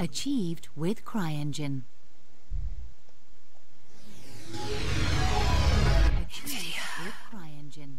Achieved with CryEngine. Achieved with CryEngine.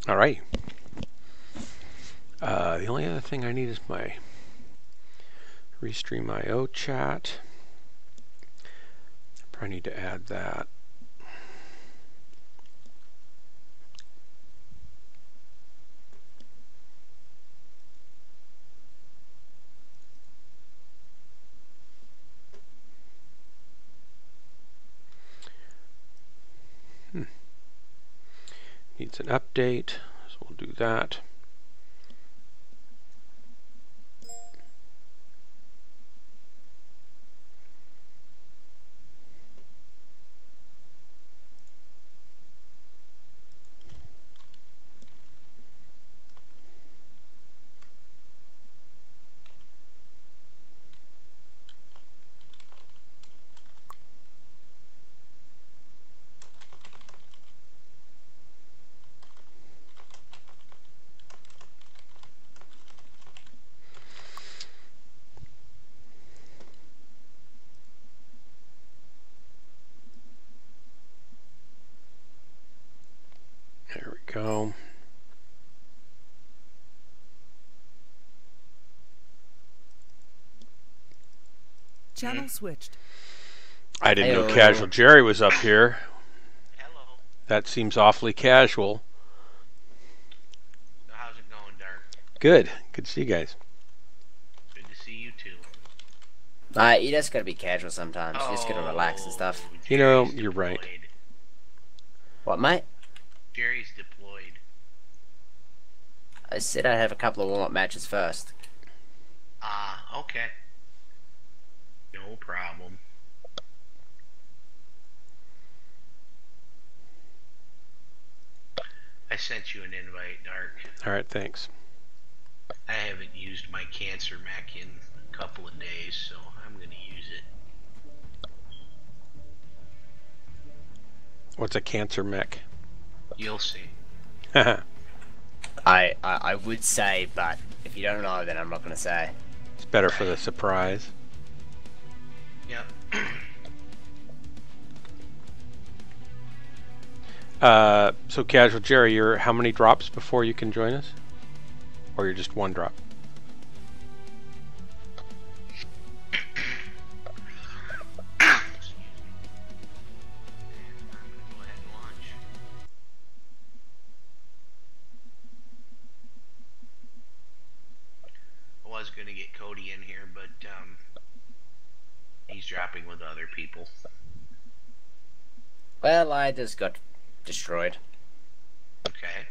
All right. The only other thing I need is my Restream.io chat. Probably need to add that. Needs an update, so we'll do that. go. Channel switched. I didn't know Heyo. Casual Jerry was up here. Hello. That seems awfully casual. So how's it going, Dark? Good. Good to see you guys. Good to see you too. You just gotta be casual sometimes. You just gotta relax and stuff. You know, Jerry's you're right. deployed. What, mate? Jerry's deployed. I said I'd have a couple of warm-up matches first. Ah, okay. No problem. I sent you an invite, Dark. All right, thanks. I haven't used my cancer mech in a couple of days, so I'm going to use it. What's a cancer mech? You'll see. I would say, but if you don't know, then I'm not gonna say. It's better for the surprise. Yep. So Casual Jerry, you're how many drops before you can join us? Or you're just one drop? I was going to get Cody in here, but he's dropping with other people. Well, I just got destroyed. Okay.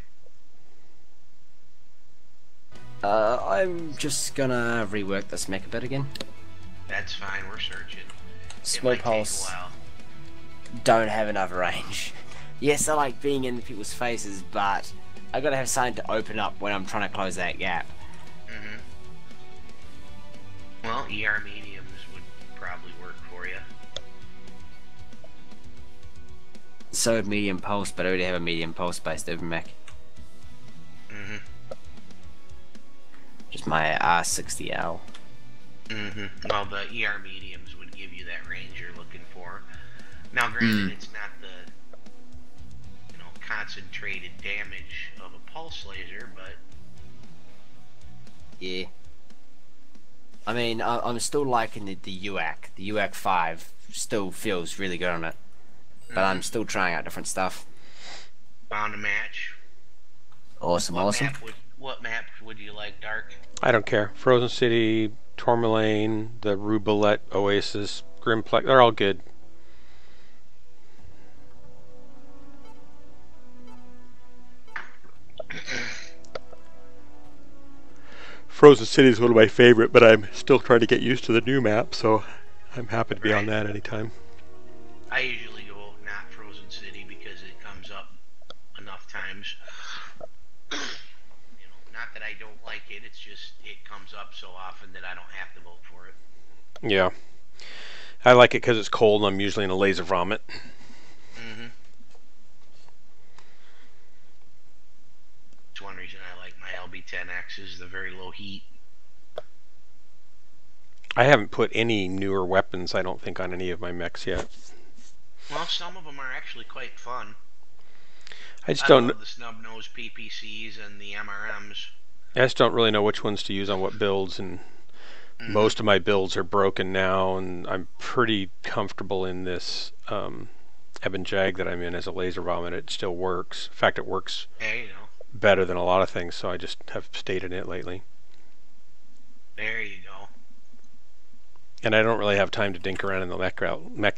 I'm just gonna rework this mech a bit again. That's fine, we're searching. Slow It might pulse. take a while. Don't have enough range. Yes, I like being in people's faces, but I gotta have something to open up when I'm trying to close that gap. Mm-hmm. Well, ER mediums would probably work for you. So would medium pulse, but I already have a medium pulse based over mech. Mm-hmm. Just my R60L. Mm-hmm. Well, the ER mediums would give you that range you're looking for. Now, granted, it's not the concentrated damage of a pulse laser, but Yeah. I mean, I'm still liking the UAC. The UAC 5 still feels really good on it. But I'm still trying out different stuff. found a match. Awesome, awesome. What map would you like, Dark? I don't care. Frozen City, Tourmaline, the Rubelet, Oasis, Grimplex, they're all good. Frozen City is one of my favorite, but I'm still trying to get used to the new map, so I'm happy to be on that anytime. I usually go not Frozen City because it comes up enough times. Not that I don't like it, it's just it comes up so often that I don't have to vote for it. Yeah. I like it because it's cold and I'm usually in a laser vomit. Mm-hmm. It's one reason I like my LB10X is the very low heat. I haven't put any newer weapons, I don't think, on any of my mechs yet. Well, some of them are actually quite fun. I just I don't. love the snub nose PPCs and the MRMs. I just don't really know which ones to use on what builds, and most of my builds are broken now, and I'm pretty comfortable in this Ebon Jag that I'm in as a laser vomit. It still works. In fact, it works There you go. better than a lot of things, so I just have stayed in it lately. There you go. And I don't really have time to dink around in the mech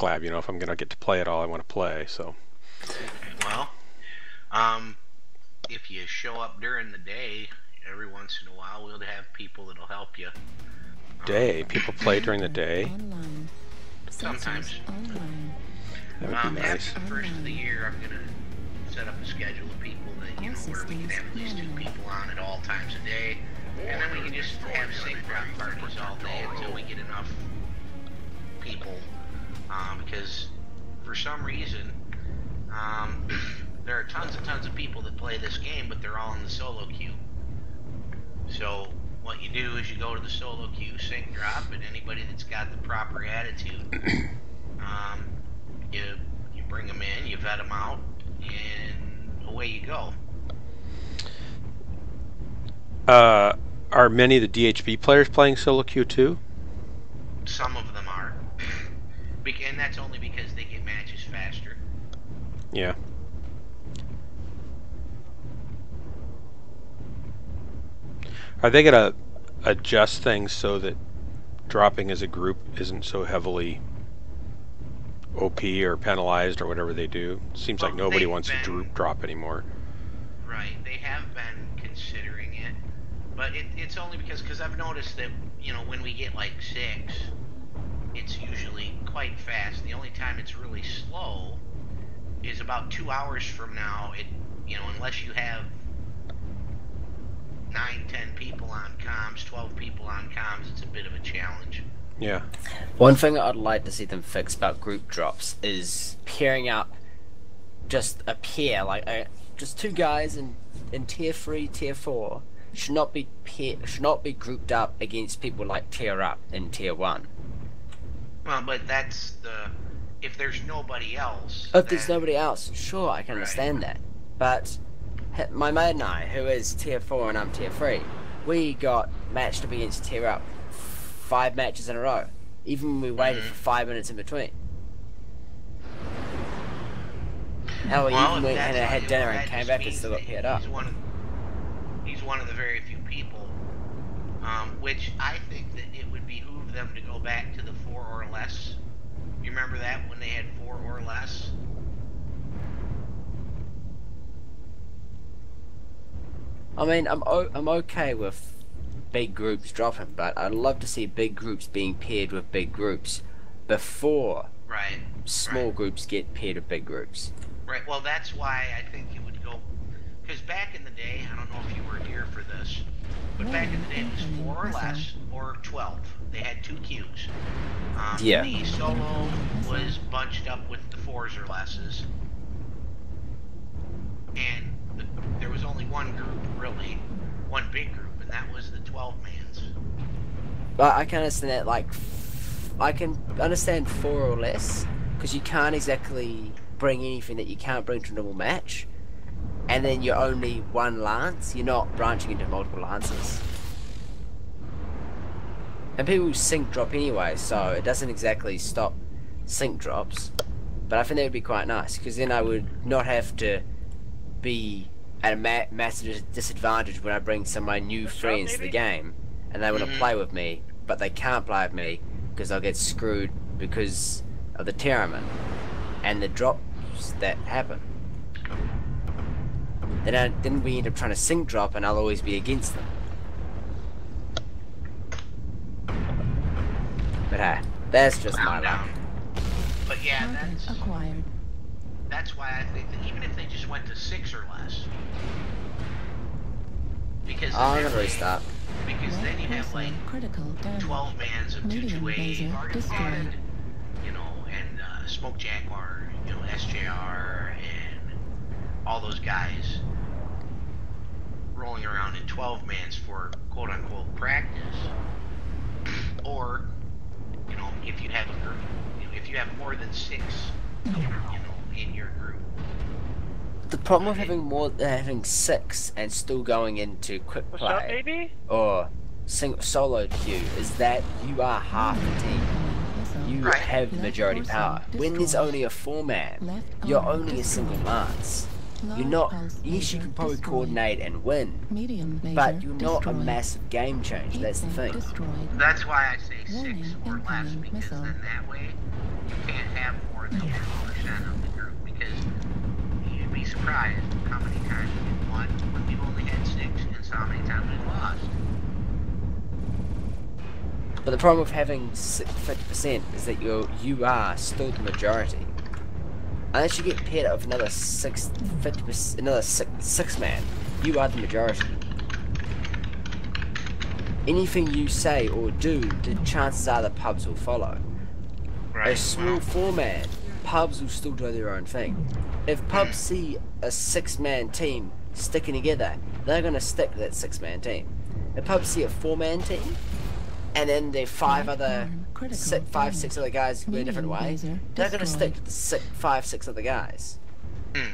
lab, if I'm going to get to play it all I want to play, so. Well, if you show up during the day, every once in a while, we'll have people that'll help you. People play during the day? Online. Sometimes. Sensors online. That would be nice. After the first of the year, I'm gonna set up a schedule of people that where we can have at least 2 people on at all times a day, and then we can just have sync drop parties all day until we get enough people. Because for some reason, there are tons and tons of people that play this game, but they're all in the solo queue. So what you do is you go to the solo queue, sync drop, and anybody that's got the proper attitude, you bring them in, you vet them out, and away you go. Are many of the DHB players playing solo queue too? Some of them are. And that's only because they get matches faster. Yeah. Are they gonna adjust things so that dropping as a group isn't so heavily OP or penalized or whatever they do? Seems like nobody wants to group drop anymore. Right, they have been considering it, but it's only because I've noticed that, you know, when we get like 6, it's usually quite fast. The only time it's really slow is about 2 hours from now. You know, unless you have 9, 10 people on comms, 12 people on comms, it's a bit of a challenge. Yeah. One thing I'd like to see them fix about group drops is pairing up just a pair, like just 2 guys in tier 3, tier 4 should not be grouped up against people like tier up in tier 1. Well, but that's if there's nobody else. If there's nobody else, sure, I can understand that. But my mate and I, who is tier 4 and I'm tier 3, we got matched up against tier up 5 matches in a row, even when we waited for 5 minutes in between. Hell, we even went and had dinner and came back and still got paired up. He's one of the very few people, which I think that it would behoove them to go back to the 4 or less. You remember that, when they had 4 or less? I mean, I'm okay with big groups dropping, but I'd love to see big groups being paired with big groups before small groups get paired with big groups. Right, well that's why I think it would go, because back in the day, I don't know if you were here for this, but back in the day it was 4 or less, or 12. They had 2 queues. Yeah. The solo was bunched up with the 4s or lesses. And there was only one group, really, one big group, and that was the 12-mans. But I can understand that, like, I can understand 4 or less, because you can't exactly bring anything that you can't bring to a normal match, and then you're only 1 lance, you're not branching into multiple lances. And people sync drop anyway, so it doesn't exactly stop sync drops, but I think that would be quite nice, because then I would not have to be at a massive disadvantage when I bring some of my new friends to the game, and they want to play with me, but they can't play with me because I'll get screwed because of the Terraman and the drops that happen. Then we end up trying to sync drop, and I'll always be against them. But hey, that's just my luck. But yeah, Content acquired. that's why I think that even if they just went to 6 or less, because I'm gonna restart. Because then you have like Critical damage. 12-mans of Medium 228, laser destroyed. and you know, and Smoke Jaguar, you know, SJR, and all those guys rolling around in 12-mans for quote-unquote practice. Or, you know, if you have a group, you know, if you have more than 6, you know, in your group. The problem with having 6 and still going into quick play What's up, baby? or solo queue is that you are half the team. You Right. have the majority power. When there's only a 4-man, you're only a single lance. You're not. Yes, you can probably coordinate and win, Medium laser but you're not a destroyed. massive game changer. That's the Heat sink thing. destroyed. That's why I say 6 Warning, or less, incoming because missile. then that way you can't have more than 50% of the group, because you'd be surprised how many times we've won when we've only had 6, and so how many times we've lost. But the problem with having 50% is that you are still the majority. Unless you get paired up with another 50%, another 6-man, you are the majority. Anything you say or do, the chances are the pubs will follow. A small 4-man, pubs will still do their own thing. If pubs see a 6-man team sticking together, they're going to stick to that 6-man team. If pubs see a 4-man team, and then the 5 6 other guys go a different way, they're going to stick to the 5 6 other guys. I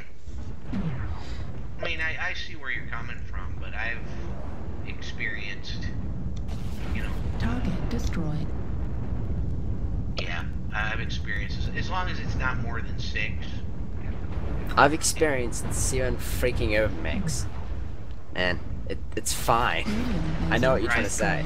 mean, I see where you're coming from, but I've experienced, you know, Target destroyed. yeah, I've experienced, as long as it's not more than 6. I've experienced 7 freaking urban mechs, and it's fine. I know what you're trying to say.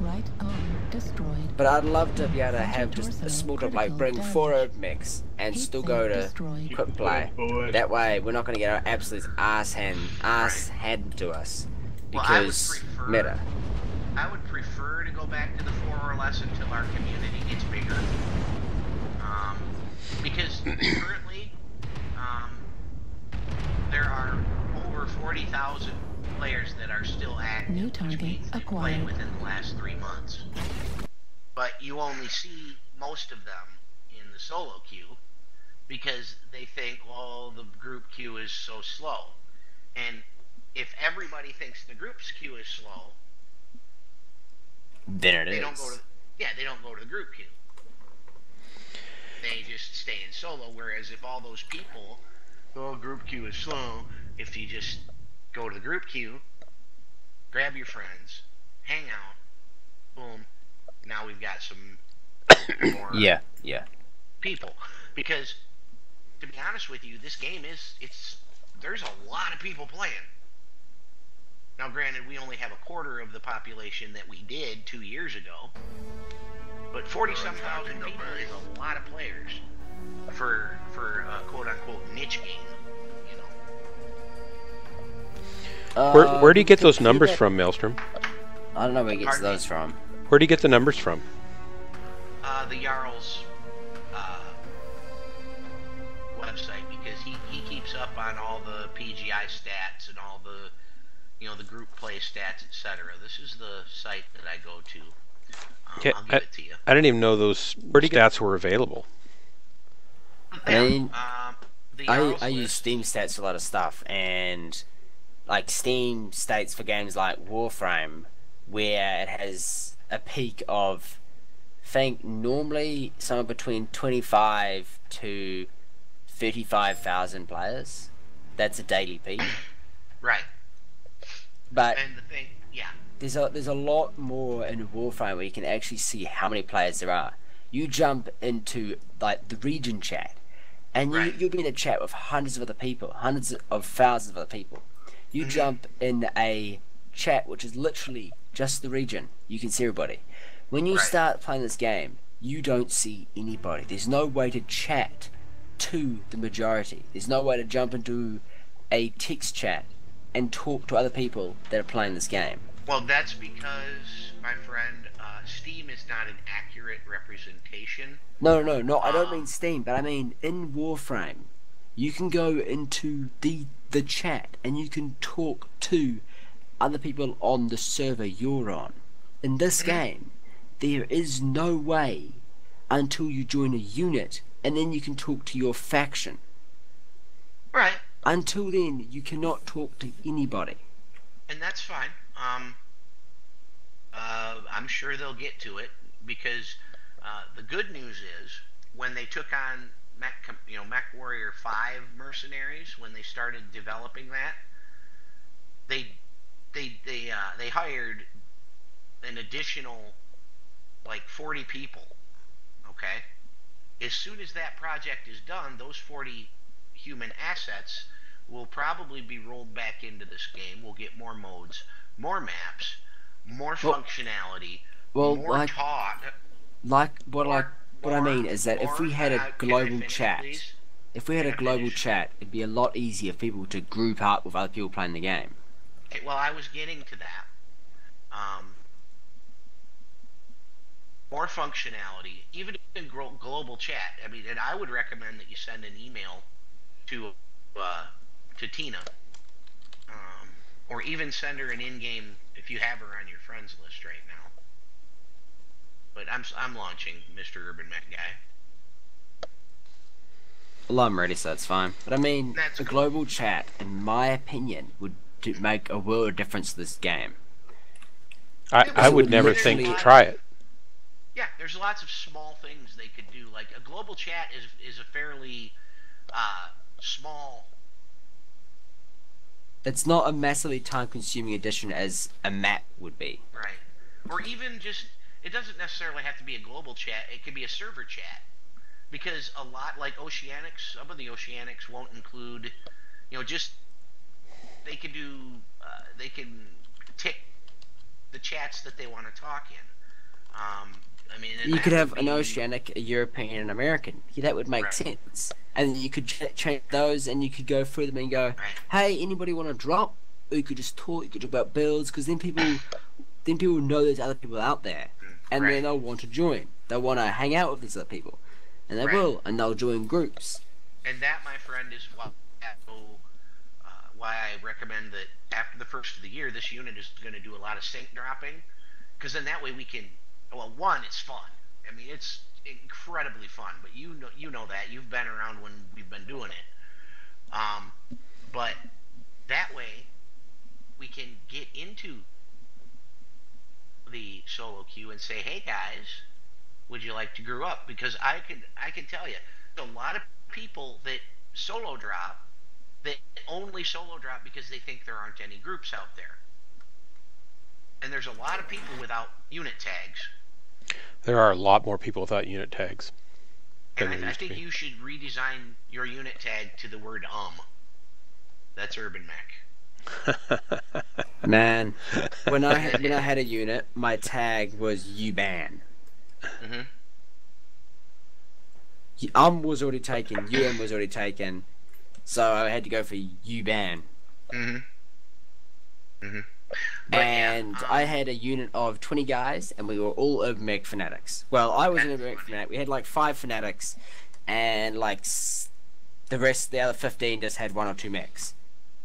Right arm destroyed. But I'd love to be able to have Torso just a small drop, like critical bring 4 damage. urban mechs and Heat still sink go to destroyed. quick play. That way, we're not going to get our absolute ass handed to us. Well, I would Because prefer- meta. I would prefer to go back to the 4 or less until our community gets bigger. Because currently, there are over 40,000 players that are still active, New which target means they've acquired. played within the last 3 months. But you only see most of them in the solo queue because they think, well, the group queue is so slow. And if everybody thinks the group's queue is slow, Then they don't go to they don't go to the group queue. They just stay in solo. Whereas if all those people, oh, group queue is slow, if you just go to the group queue, grab your friends, hang out, boom, now we've got some more Yeah. people. Because to be honest with you, this game there's a lot of people playing. Now, granted, we only have a quarter of the population that we did 2 years ago, but 40-some thousand people is a lot of players for a quote-unquote niche game, you know. Where do you get those numbers from, Maelstrom? I don't know where he gets Pardon me? those from. Where do you get the numbers from? The Jarl's website, because he keeps up on all the PGI stats and all the, you know, the group play stats, etc. This is the site that I go to. Okay, I'll give it to you. I didn't even know those stats were available. I mean, The Jarl's I use list- Steam stats for a lot of stuff, and like Steam states for games like Warframe, where it has a peak of, I think, normally somewhere between 25 to 35,000 players. That's a daily peak. Right. But And the thing, yeah. there's a lot more in Warframe where you can actually see how many players there are. You jump into like the region chat, and Right. you'll be in a chat with hundreds of other people, hundreds of thousands of other people. You jump in a chat which is literally just the region. You can see everybody. When you Right. start playing this game, you don't see anybody. There's no way to chat to the majority. There's no way to jump into a text chat and talk to other people that are playing this game. Well, that's because, my friend, Steam is not an accurate representation. No. I don't mean Steam, but I mean in Warframe, you can go into the chat and you can talk to other people on the server you're on. In this game, there is no way until you join a unit, and then you can talk to your faction. Right. Until then, you cannot talk to anybody. And that's fine. I'm sure they'll get to it, because the good news is when they took on Mech Warrior 5 mercenaries, when they started developing that, they hired an additional like 40 people. Okay, as soon as that project is done, those 40 human assets will probably be rolled back into this game. We'll get more modes, more maps, more functionality, more like talk. What I mean is that if we had a can I global finish, chat, please? if we had a Can I global finish? chat, it'd be a lot easier for people to group up with other people playing the game. Okay, well, I was getting to that. More functionality, even in global chat. I mean, and I would recommend that you send an email to Tina, or even send her an in-game if you have her on your friends list right now. But I'm launching Mr. Urban Mech Guy. Well, I'm ready, so that's fine. But I mean, That's the cool. global chat, in my opinion, would make a world of difference to this game. I would never think to try it. Yeah, there's lots of small things they could do. Like a global chat is a fairly small It's not a massively time-consuming addition as a map would be. Right. Or even just, it doesn't necessarily have to be a global chat. It could be a server chat. Because a lot, like Oceanics, some of the Oceanics won't include, just, they can do, they can tick the chats that they want to talk in. I mean, you could have an Oceanic, a European, and an American. Yeah, that would make sense. And you could change those, and you could go through them and go, "Hey, anybody want to drop?" Or you could just talk. You could talk about builds, because then people know there's other people out there, and then they'll want to join. They'll want to hang out with these other people, and they will, and they'll join groups. And that, my friend, is why I recommend that after the first of the year, this unit is going to do a lot of sync dropping, because then that way we can. Well, one, it's fun. I mean, it's incredibly fun. But you know that you've been around when we've been doing it. But that way, we can get into the solo queue and say, "Hey guys, would you like to group up?" Because I can tell you, there's a lot of people that solo drop that only solo drop because they think there aren't any groups out there. And there's a lot of people without unit tags. There are a lot more people without unit tags. And I think you should redesign your unit tag to the word That's Urban Mech. Man, when I had a unit, my tag was UBAN. Was already taken, UM was already taken, so I had to go for UBAN. And I had a unit of 20 guys, and we were all Urban Mech fanatics. Well, I was an Urban Mech fanatic. We had like 5 fanatics, and like the other 15 just had 1 or 2 mechs.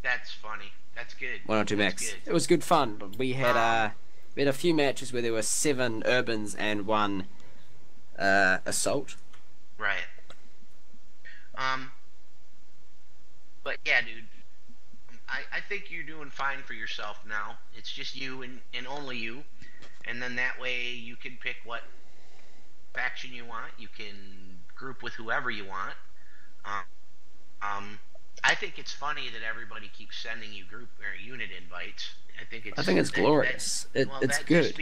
That's funny. That's good. 1 or 2 mechs. It was good fun. We had a few matches where there were 7 Urbans and 1 Assault. Right. But yeah, dude. I think you're doing fine for yourself now. It's just you and only you. And then that way you can pick what faction you want. You can group with whoever you want. I think it's funny that everybody keeps sending you group or unit invites. I think it's glorious. It's good.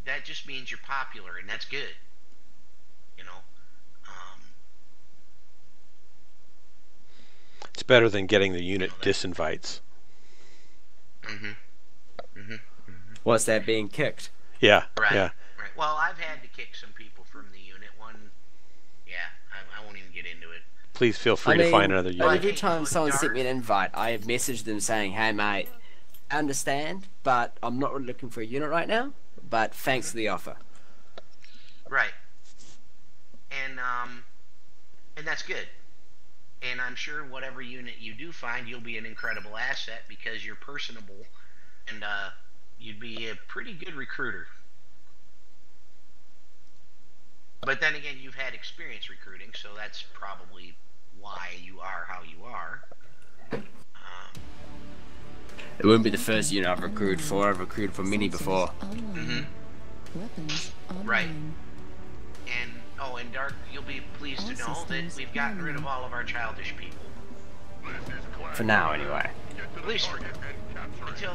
That just means you're popular, and that's good. It's better than getting the unit disinvites. What's that, being kicked? Yeah. Right. Yeah. Right. Well, I've had to kick some people from the unit. I won't even get into it. Please feel free to find another unit. Every time someone sent me an invite, I have messaged them saying, "Hey mate, I understand, but I'm not really looking for a unit right now, but thanks for the offer." Right. And that's good. And I'm sure whatever unit you do find, you'll be an incredible asset because you're personable, and you'd be a pretty good recruiter. But then again, you've had experience recruiting, so that's probably why you are how you are. It wouldn't be the first unit I've recruited for. I've recruited for many before. Weapons online. Right. And Dark, you'll be pleased to know that we've gotten rid of all of our childish people. For now, anyway. At least for until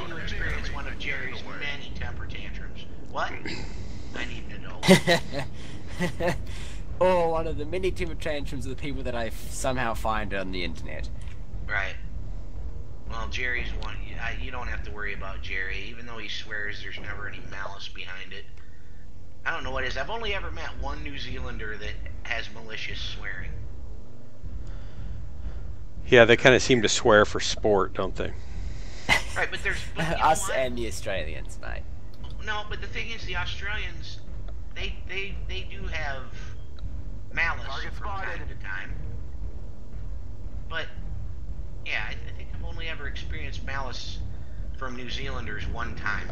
you experience one of Jerry's many temper tantrums. What? I need an adult. Or one of the many temper tantrums of the people that I somehow find on the internet. Right. Well, Jerry's one. You don't have to worry about Jerry, even though he swears there's never any malice behind it. I don't know what it is. I've only ever met one New Zealander that has malicious swearing. Yeah, they kind of seem to swear for sport, don't they? Right, but there's us and the Australians, mate. No, but the thing is, the Australians, they do have malice from time to time. But yeah, I think I've only ever experienced malice from New Zealanders one time.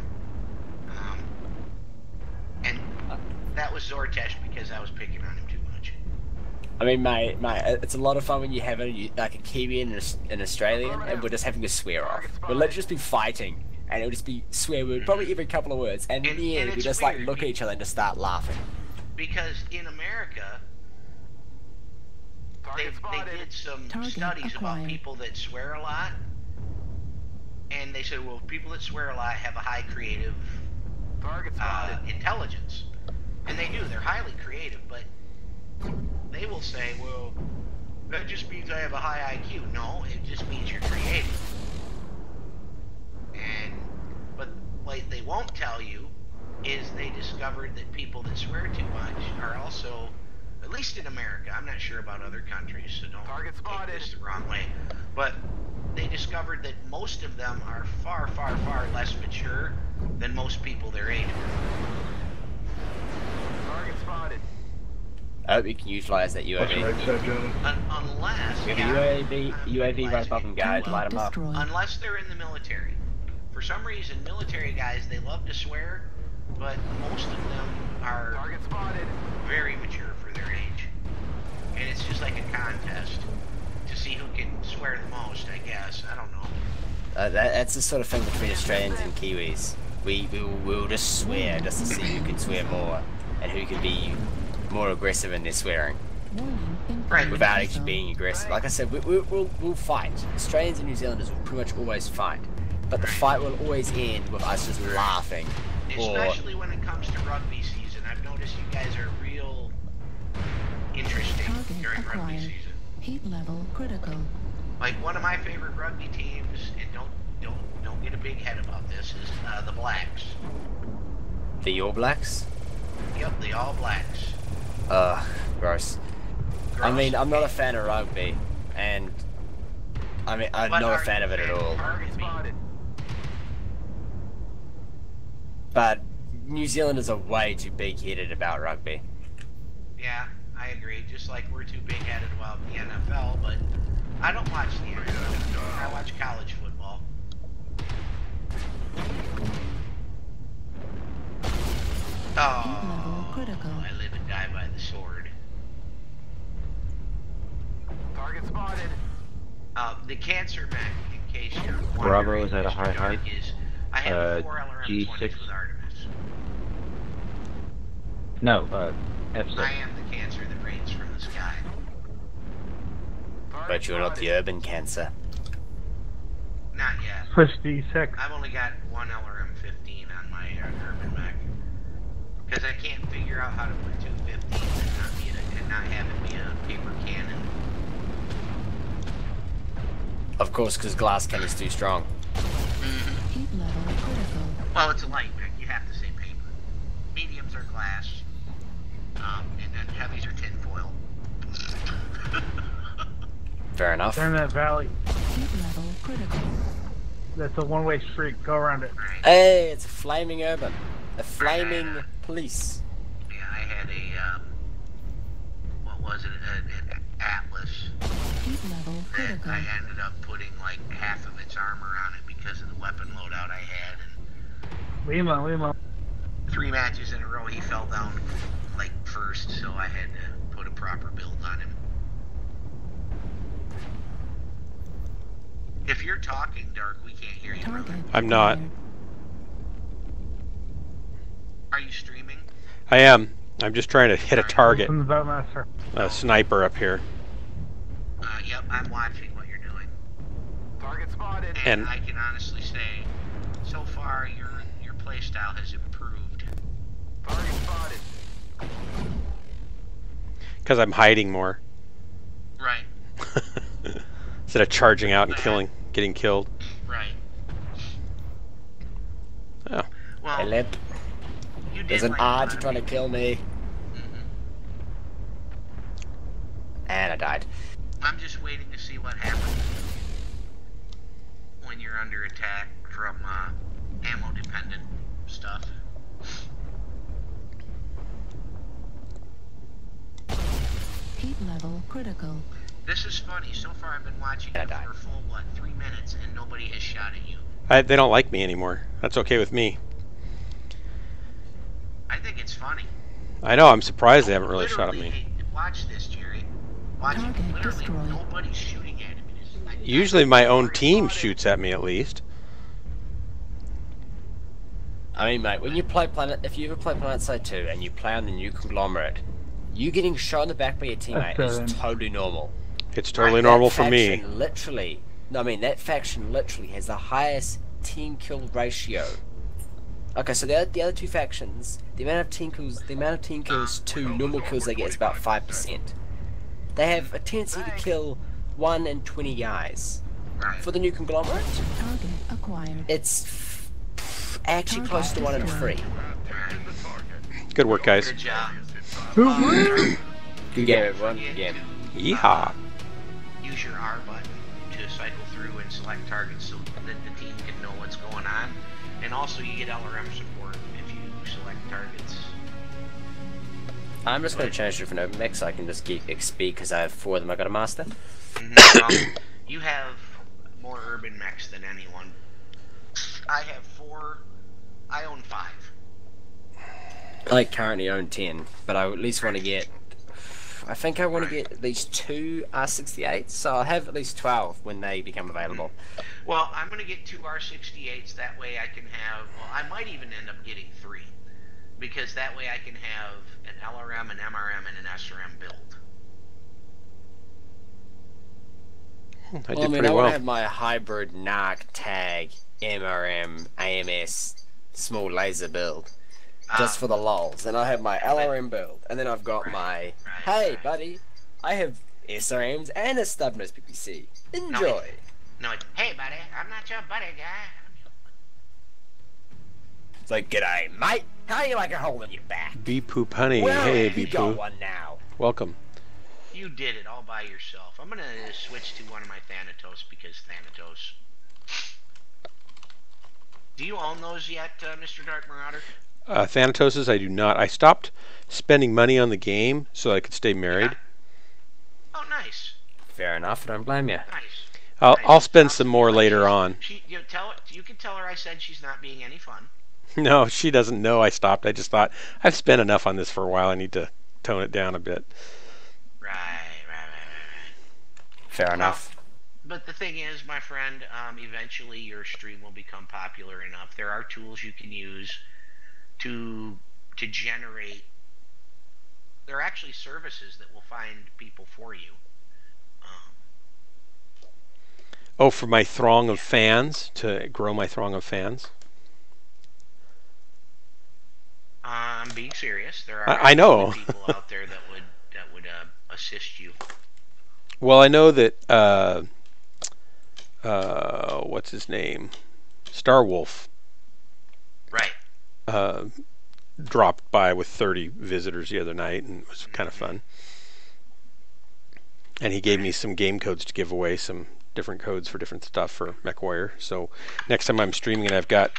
And that was Zortesh because I was picking on him too much. I mean, mate, it's a lot of fun when you have like a Kiwi and an Australian, and we're just having to swear off. We'll let's just be fighting, and it'll just be swear word, probably every couple of words, and in the end, we just like look at each other and just start laughing. Because in America, they did some studies about people that swear a lot, And they said, well, people that swear a lot have a high creative intelligence. And they do. They're highly creative, but they will say, well, that just means I have a high IQ. No, it just means you're creative. And but what they won't tell you is they discovered that people that swear too much are also, at least in America, I'm not sure about other countries, so don't take this the wrong way, but they discovered that most of them are far, far, far less mature than most people their age. Target spotted. I hope you can utilize that UAV. Unless... We have a UAV right above them, guys. Light them up. Unless they're in the military. For some reason, military guys, they love to swear, but most of them are very mature for their age. And it's just like a contest to see who can swear the most, I guess. I don't know. That's the sort of thing between Australians and Kiwis. We'll just swear just to see who can swear more and who can be more aggressive in their swearing. Right. Without actually being aggressive. Like I said, we'll fight. Australians and New Zealanders will pretty much always fight. But the fight will always end with us just laughing. Especially when it comes to rugby season. I've noticed you guys are real interesting during rugby season. Heat level critical. Like one of my favorite rugby teams, and don't get a big head about this, is the Blacks. The All Blacks? Yep, the All Blacks. Gross. I mean, I'm not a fan of rugby, and I mean, I'm not a fan of it at all. But New Zealanders are way too big-headed about rugby. Yeah, I agree. Just like we're too big-headed about the NFL, but I don't watch the NFL. I watch college football. Oh, I live and die by the sword. Target spotted. The cancer mech, in case you're wondering, Bravo is at a high height. I have 4 LRM-20s G6. with Artemis. No, F6. I am the cancer that rains from the sky. But you're not the urban cancer. Not yet. Push D6. I've only got 1 LRM-15 on my urban mech. Because I can't figure out how to put 215s and not have it be a paper cannon. Of course, because glass cannon's too strong. Heat level critical. Well, it's a light mech. You have to say paper. Mediums are glass. And then heavies are tinfoil. Fair enough. Turn that valley. Heat level critical. That's a one-way street. Go around it. Right. Hey, it's a flaming urban. A flaming police. Yeah, I had a, what was it, an Atlas. Heat level And critical. I ended up putting like half of its armor on it because of the weapon loadout I had. And Lima. 3 matches in a row, he fell down like first, so I had to put a proper build on him. If you're talking, Dark, we can't hear you, brother. Target I'm not. acquired. Are you streaming? I am. I'm just trying to hit a target. From the Boatmaster. A sniper up here. Yep, I'm watching what you're doing. Target spotted. And And- I can honestly say, so far, your playstyle has improved. Target spotted. Because I'm hiding more. Right, Instead of charging out and getting killed. right. Oh. Well, Hey, Lip. you did There's an like Arch one trying to of me. kill me. And I died. I'm just waiting to see what happens when you're under attack from ammo-dependent stuff. Heat level critical. This is funny. So far, I've been watching I you died. for a full, 3 minutes, and nobody has shot at you. They don't like me anymore. That's okay with me. I think it's funny. I know, I'm surprised they haven't really shot at Literally, me. watch this, Jerry. Watch it. Target Literally, destroyed. nobody's shooting at him. It's like, Usually my own team shoots at me at least. I mean, mate, when you play Planet, if you ever play Planet Side 2 and you play on the new conglomerate, you getting shot in the back by your teammate That's is seven. totally normal. It's totally That normal for me. faction literally No, I mean, that faction literally has the highest team kill ratio. Okay, so the other two factions, the amount of team kills to normal kills they get is about 5%. They have a tendency to kill 1 in 20 guys. For the new conglomerate, Target acquired. it's actually close to 1 in 3. Good work, guys. Good job. Good game, everyone. Good game. Yeehaw. Use your R button to cycle through and select targets so that the team can know what's going on. And also you get LRM support if you select targets. I'm just going to change to different open mechs so I can just get XP because I have 4 of them I got to master. Well, you have more urban mechs than anyone. I have 4. I own 5. I currently own 10, but I at least want to get... I think I want to get at least 2 R68s, so I'll have at least 12 when they become available. Well, I'm going to get 2 R68s, that way I can have... Well, I might even end up getting 3. Because that way I can have an LRM, an MRM, and an SRM build. I Well, I did mean, pretty I want well. to have my hybrid NARC, TAG, MRM, AMS, small laser build. Just for the lulz. And I have my LRM build. And then I've got my, hey buddy, I have SRMs and a stubness PPC. Enjoy. No, it's, hey buddy, I'm not your buddy guy. It's like, g'day mate, how do you like a hole in your back? Bee Poop Honey. Well, Hey, you Bee got Poop. one now. Welcome. You did it all by yourself. I'm going to switch to one of my Thanatos because Thanatos. Do you own those yet, Mr. Dark Marauder? Thanatoses, I do not. I stopped spending money on the game so I could stay married. Oh, nice. Fair enough, I don't blame you. Nice. I'll spend some more later on. You can tell her I said she's not being any fun. No, she doesn't know I stopped. I just thought, I've spent enough on this for a while. I need to tone it down a bit. Right. Fair enough. But the thing is, my friend, eventually your stream will become popular enough. There are tools you can use to generate. There are actually services that will find people for you. Oh, for my throng of fans, to grow my throng of fans? I'm being serious. There are I know. people out there that would assist you. Well, I know that, what's his name? Starwolf. Right. Dropped by with 30 visitors the other night, and it was kind of fun. And he gave me some game codes to give away, some different codes for different stuff for MechWarrior. So next time I'm streaming and I've got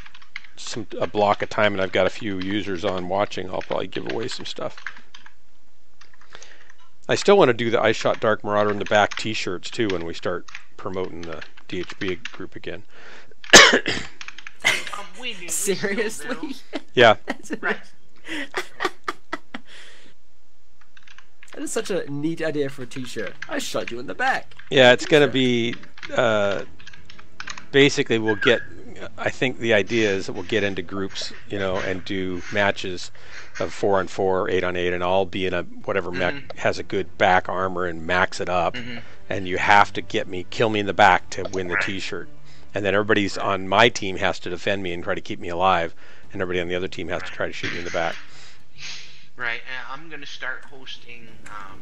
a block of time and I've got a few users on watching, I'll probably give away some stuff. I still want to do the I Shot Dark Marauder in the back t-shirts too when we start promoting the DHB group again. We do. Seriously? Yeah. Right. That is such a neat idea for a t-shirt. I shot you in the back. Yeah, it's going to be, basically we'll get, I think the idea is that we'll get into groups, and do matches of 4-on-4, 8-on-8, and I'll be in a, whatever mech has a good back armor and max it up, and you have to kill me in the back to win the t-shirt. And then everybody's on my team has to defend me and try to keep me alive, and everybody on the other team has to try to shoot me in the back. Right, I'm going to start hosting...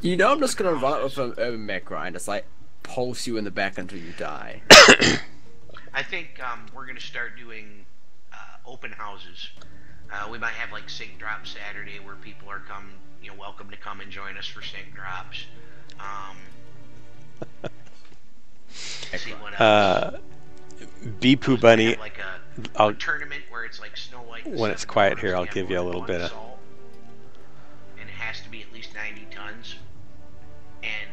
I'm just going to run it with an urban mech grind. It's like, pulse you in the back until you die. I think we're going to start doing open houses. We might have like Sync Drop Saturday where people are welcome to come and join us for Sync Drops. See what else. Bee-Poo Bunny, Like a I'll, tournament where it's like Snow White. and when it's Seven quiet Dwarfs, here, I'll have give you a more little than bit one of... salt, and it has to be at least 90 tons. And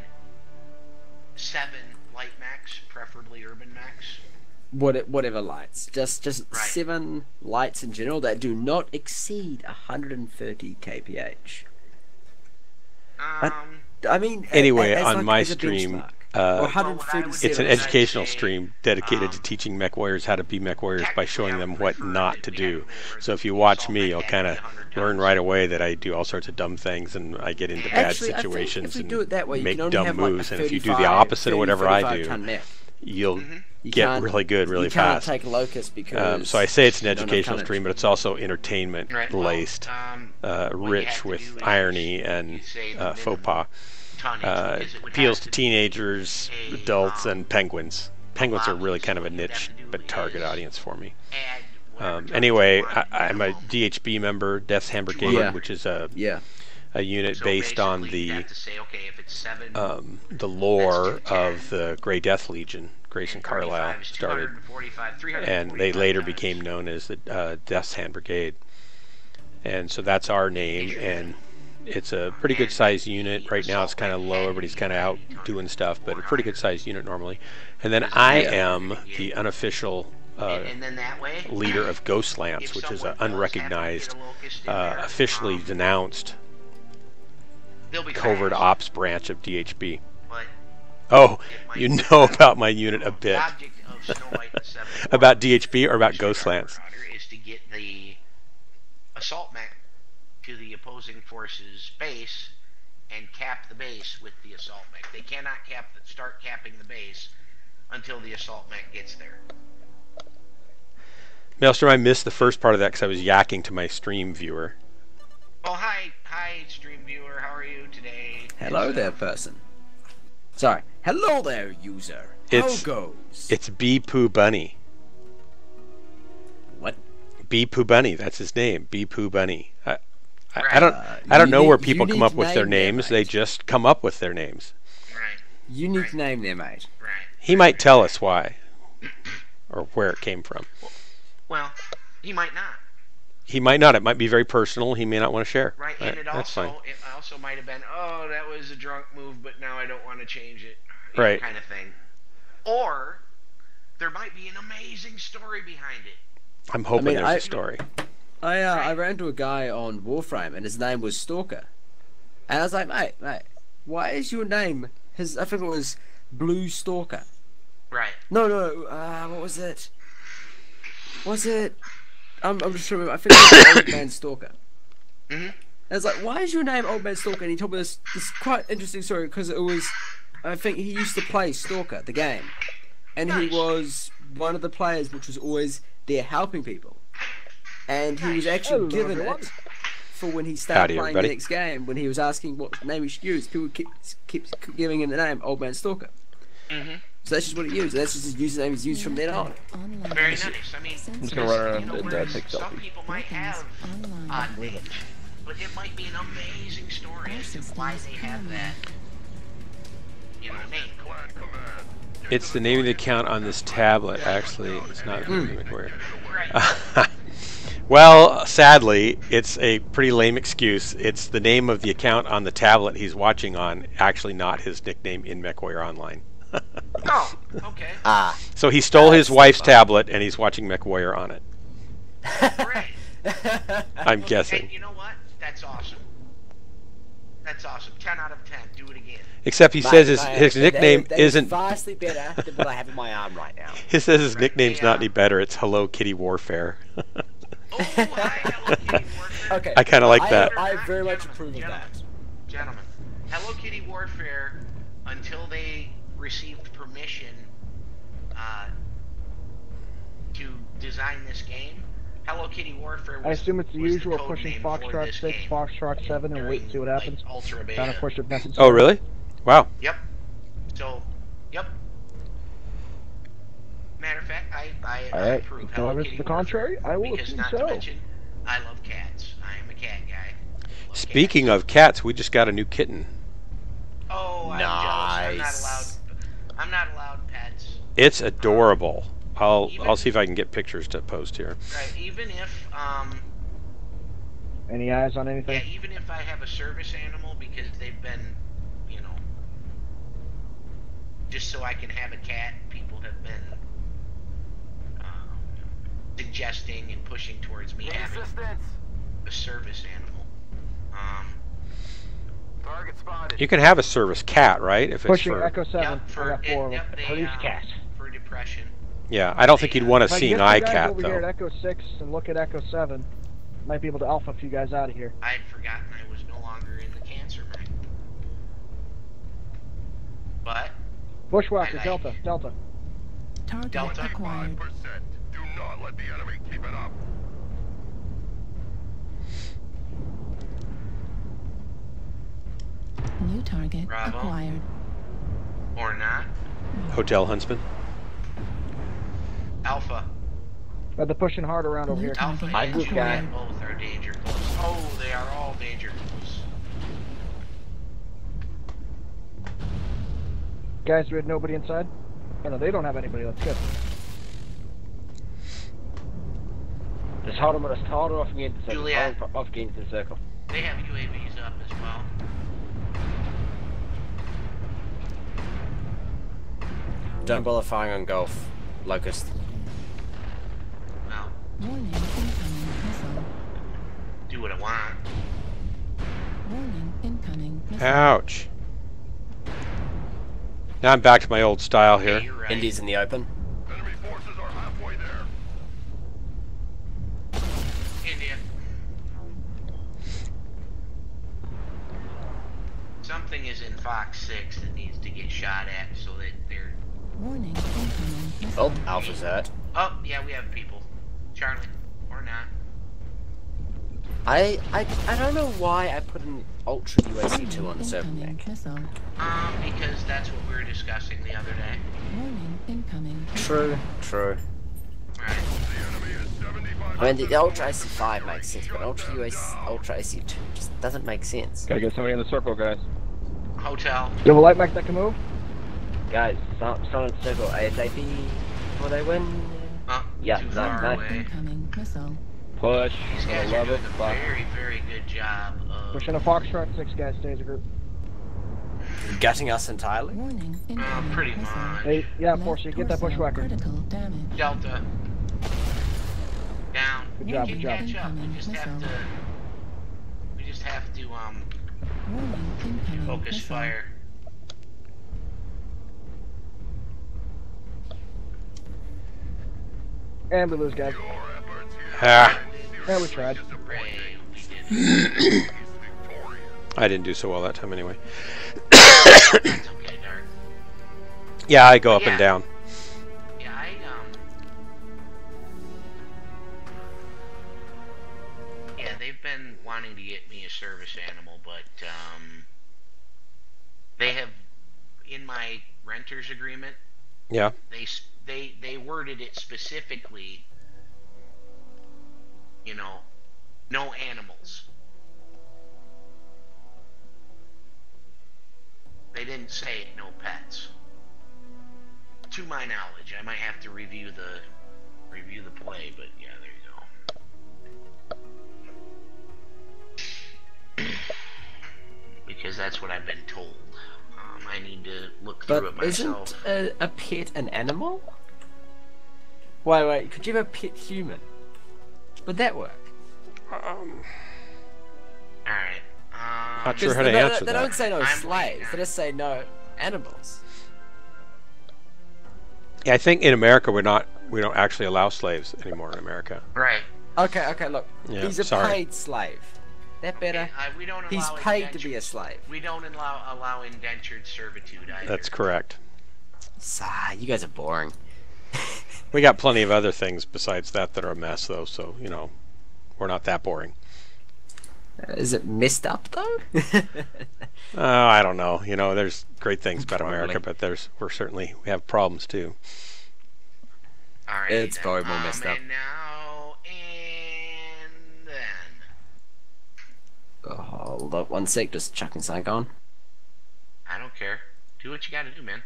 7 light max, preferably urban max. Whatever lights. Just Right. 7 lights in general that do not exceed 130 kph. I mean, Anyway, as on like, my as a stream, benchmark. Or Well, what I would 137. it's an I'd educational say, stream dedicated to teaching mech warriors how to be mech warriors by showing them what technically, not to we do. have So if you the watch assault me, mech you'll had kind to of be 100 learn tons. right away that I do all sorts of dumb things and I get into bad Actually, I think situations if we and do it that way, you make can only dumb have like moves. a And if you do the 35 opposite of whatever I 35 do, ton mech. you'll You get can't- really good really you can't fast. take locust because So I say it's an you don't have educational tonnage. stream, but it's also entertainment Right, well, laced, what you rich have to do with is irony you and say the faux minimum pas. tonnage, because it would Appeals have to be teenagers, a, adults, and penguins. Penguins are lobby, really kind so of a what you'd have niche to do but target is audience for me. add whatever tonnage Anyway, you want I'm a minimum. DHB member, Death's Hand Brigade, Yeah. which is a Yeah. unit So based on basically, you'd the have to say, okay, if it's 7, the lore That's of the Grey Death Legion, Grayson and Carlisle 35 is started, 245, and they 345 later tons. became known as the Death's Hand Brigade. And so that's our name, and it's a pretty good sized unit. Right now it's kind of low, everybody's kind of out doing stuff, but a pretty good sized unit normally. And then I am the unofficial and then that way, leader of Ghost Lance, if which is someone an does happen to unrecognized, get a locust in there, officially denounced they'll be covert fast, ops branch of DHB. but Oh, it might you be know about my unit a the bit. object of Snow White and the Seven About Dwarfs, DHB or about which Ghost is our Lance? Marauder, is to get the assault mech to the opposing force's base and cap the base with the assault mech. They cannot start capping the base until the assault mech gets there. Maelstrom, I missed the first part of that because I was yakking to my stream viewer. Oh, hi, stream viewer. How are you today? Hello It's, there, person. Sorry. Hello there, user. It's- How goes? It's B Poo Bunny. What? B Poo Bunny, that's his name. B Poo Bunny. I Right. don't know where unique- people come unique up with their name there, names. mate. They just come up with their names. Right, Unique name there, mate. right. He might tell us why or where it came from. Well, he might not. He might not. It might be very personal. He may not want to share. Right, and That's fine. it also might have been, oh, that was a drunk move, but now I don't want to change it, you Right. know, kind of thing. Or there might be an amazing story behind it. I'm hoping mean, there's I- a story. I ran into a guy on Warframe and his name was Stalker. And I was like, mate, why is your name I think it was Blue Stalker. Right. No, what was it? I'm just trying to remember. I think it was Old Man Stalker. Mhm. I was like, why is your name Old Man Stalker? And he told me this quite interesting story because it was, I think he used to play Stalker, the game. And he Nice. was one of the players which was always there helping people. And he was actually given it for when he started Howdy, playing everybody. the next game, when he was asking what name he should use. People keep giving him the name Old Man Stalker. Mhm. So that's just what he used. That's just his username he's used from then on. Online. Very nice. I mean, I'm just gonna run around you know, and whereas take some selfies. people might have Online. odd names, but it might be an amazing story as to why they have that, you know, name. It's the name of the account on this tablet, actually. It's not McWare. Right. Well, sadly, it's a pretty lame excuse. It's the name of the account on the tablet he's watching on, actually not his nickname in MWOnline. Oh, okay. Ah. So he stole his That's wife's fun. tablet and he's watching MechWarrior on it. Great. I'm Hey, guessing. you know what? That's awesome. That's awesome. 10 out of 10. Do it again. Except he says his nickname that is isn't. vastly better than what I have in my arm right now. He says his Right. nickname's Hey, not any better. It's Hello Kitty Warfare. Oh, hi, Hello Kitty Warfare. Okay. I kind of like that. I very much approve of that. Gentlemen, Hello Kitty Warfare, until they received permission to design this game, Hello Kitty Warfare was I assume it's the was usual code pushing name for Foxtrot this 6, game Foxtrot 7, and wait and see what during, happens. Like, ultra Kind beta. of push it message. Oh, really? Wow. Yep. So, yep. Matter of fact, I Alright, approve until Hello evidence Kitty to the contrary, Warfare, I will because assume not so. to mention, I love cats. I am a cat guy. Love Speaking cats. of cats, we just got a new kitten. Oh, I'm Nice. jealous. I'm not allowed pets. It's adorable. I'll see if I can get pictures to post here. Right. Even if Any eyes on anything? yeah, even if I have a service animal because they've been, you know, just so I can have a cat, people have been suggesting and pushing towards me having a service animal. Target spotted. You can have a service cat, right? If it's Pushing for Echo 7. Yep, I for got 4 of them. yep, they, Police cat. for depression. yeah. I don't think you'd want a If I can seeing get eye you guys cat over here at though. Echo 6 and look at Echo 7, might be able to alpha a few guys out of here. I had forgotten I was no longer in the cancer mine. But Bushwhacker, I like- Delta. Target Delta. acquired. Do not let the enemy keep it up. New target Bravo. acquired. Or not. Hotel Huntsman. Alpha. They're pushing hard around over New here. Alpha target My and group guy. Juliet both are danger close. Oh, they are all danger close. Guys, we had nobody inside? Oh no, they don't have anybody. That's good. Just hold them off against the circle. Juliet. Hold them off against the circle. They have UAVs up as well. Don't bother firing on Golf. Locust. Well, Warning incoming missile. do what I want. Warning incoming missile. Ouch. Now I'm back to my old style Yeah, here. you're right. Indy's in the open. Enemy forces are halfway there. India. Something is in Fox 6 that needs to get shot at so that they're... Warning incoming missile. Oh, Alpha's hurt. Oh, yeah, we have people. Charlie. Or not. I don't know why I put an Ultra UAC-2 on the server Incoming Mech. missile. Because that's what we were discussing the other day. Warning incoming. True, true. Right. The enemy is 75. I mean, the Ultra AC-5 makes sense, but Ultra AC-2 just doesn't make sense. Gotta get somebody in the circle, guys. Hotel. Do you have a light mech that can move? Guys, someone in the circle ASAP before they win. Yeah, Too that- far that- away. Incoming missile. Push. These guys are doing a very, very good job of... Pushing a Foxtrot 6, guys. Stay as a group. Gutting us entirely? Warning incoming pretty missile. much. Hey, yeah, Left Force, you get that torso bushwhacker. Critical damage. Delta. Down. Good job, We good can job. catch up. We Incoming just have missile. to... We just have to, Warning incoming focus missile. fire. And we lose, guys. Your efforts here. Ah, Yeah, we tried. Hooray, we did. He's victorious. I didn't do so well that time anyway. That's okay, Dark. Yeah, I go up Yeah. and down. Yeah, yeah, they've been wanting to get me a service animal, but they have, in my renter's agreement, Yeah. they worded it specifically, you know, no animals. They didn't say no pets. To my knowledge, I might have to review the play, but yeah, there you go. Because that's what I've been told. I need to look through But it myself. isn't a pet an animal? Wait, could you have a pet human? Would that work? Alright. Not sure how Because to answer they that. don't say no I'm slaves, waiting they just say no animals. Yeah, I think in America we don't actually allow slaves anymore in America. Right. Okay, look. Yeah, He's a sorry. paid slave. That better? We don't He's allow paid to be a indentured- slave. We don't allow indentured servitude either. That's correct. You guys are boring. We got plenty of other things besides that are a mess, though. So we're not that boring. Is it messed up though? I don't know. There's great things about Probably. America, but we have problems too. Alright. It's probably more messed up. And now, and then. Hold up 1 sec, just chucking something on. I don't care. Do what you gotta do, man.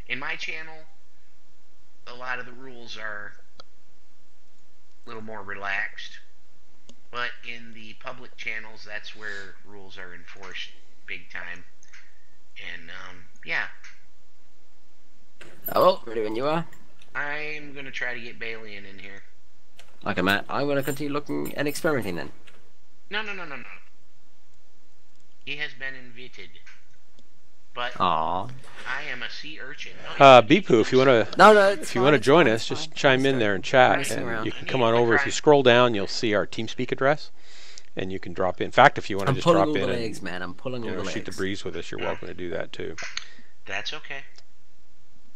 In my channel, a lot of the rules are a little more relaxed. But in the public channels, that's where rules are enforced big time. And, yeah. Oh, ready when you are. I'm gonna try to get Balian in here. Okay, Matt, I'm gonna continue looking and experimenting then. No. He has been invited. But Aww. I am a sea urchin. Bipu, if you want to No, if you want to join us, just chime in there and chat, messing and around. you can come on over. If you scroll down, you'll see our TeamSpeak address, and you can drop in. In fact, if you want to I'm just pulling drop all the in legs, and man. I'm pulling all the legs. shoot the breeze with us, you're welcome to do that too. That's okay.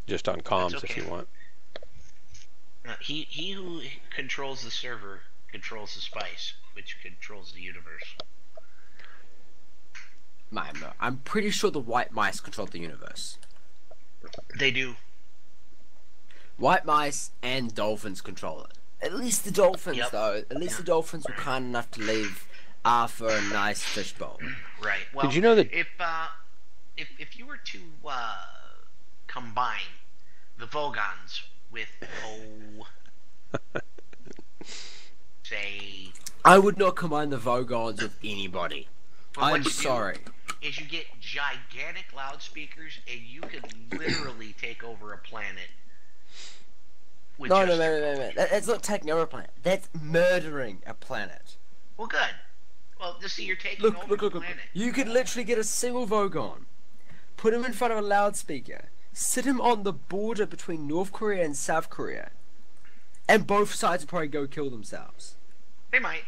Just on comms That's if you okay. want. He who controls the server controls the spice, which controls the universe. I'm pretty sure the white mice control the universe. They do. White mice and dolphins control it. At least the dolphins, Yep. though. At least the dolphins were kind enough to leave Arthur a nice fishbowl. Right. Well, Did you know that if you were to combine the Vogons with say, I would not combine the Vogons with anybody. well, I'm what you sorry. do is you get gigantic loudspeakers, and you could literally take over a planet. With No, just no, your no, no, no. That's not taking over a planet. That's murdering a planet. Well, good. Well, just see, you're taking Look, over look, the look, look. planet. You could literally get a single Vogon, put him in front of a loudspeaker, sit him on the border between North Korea and South Korea, and both sides would probably go kill themselves. They might.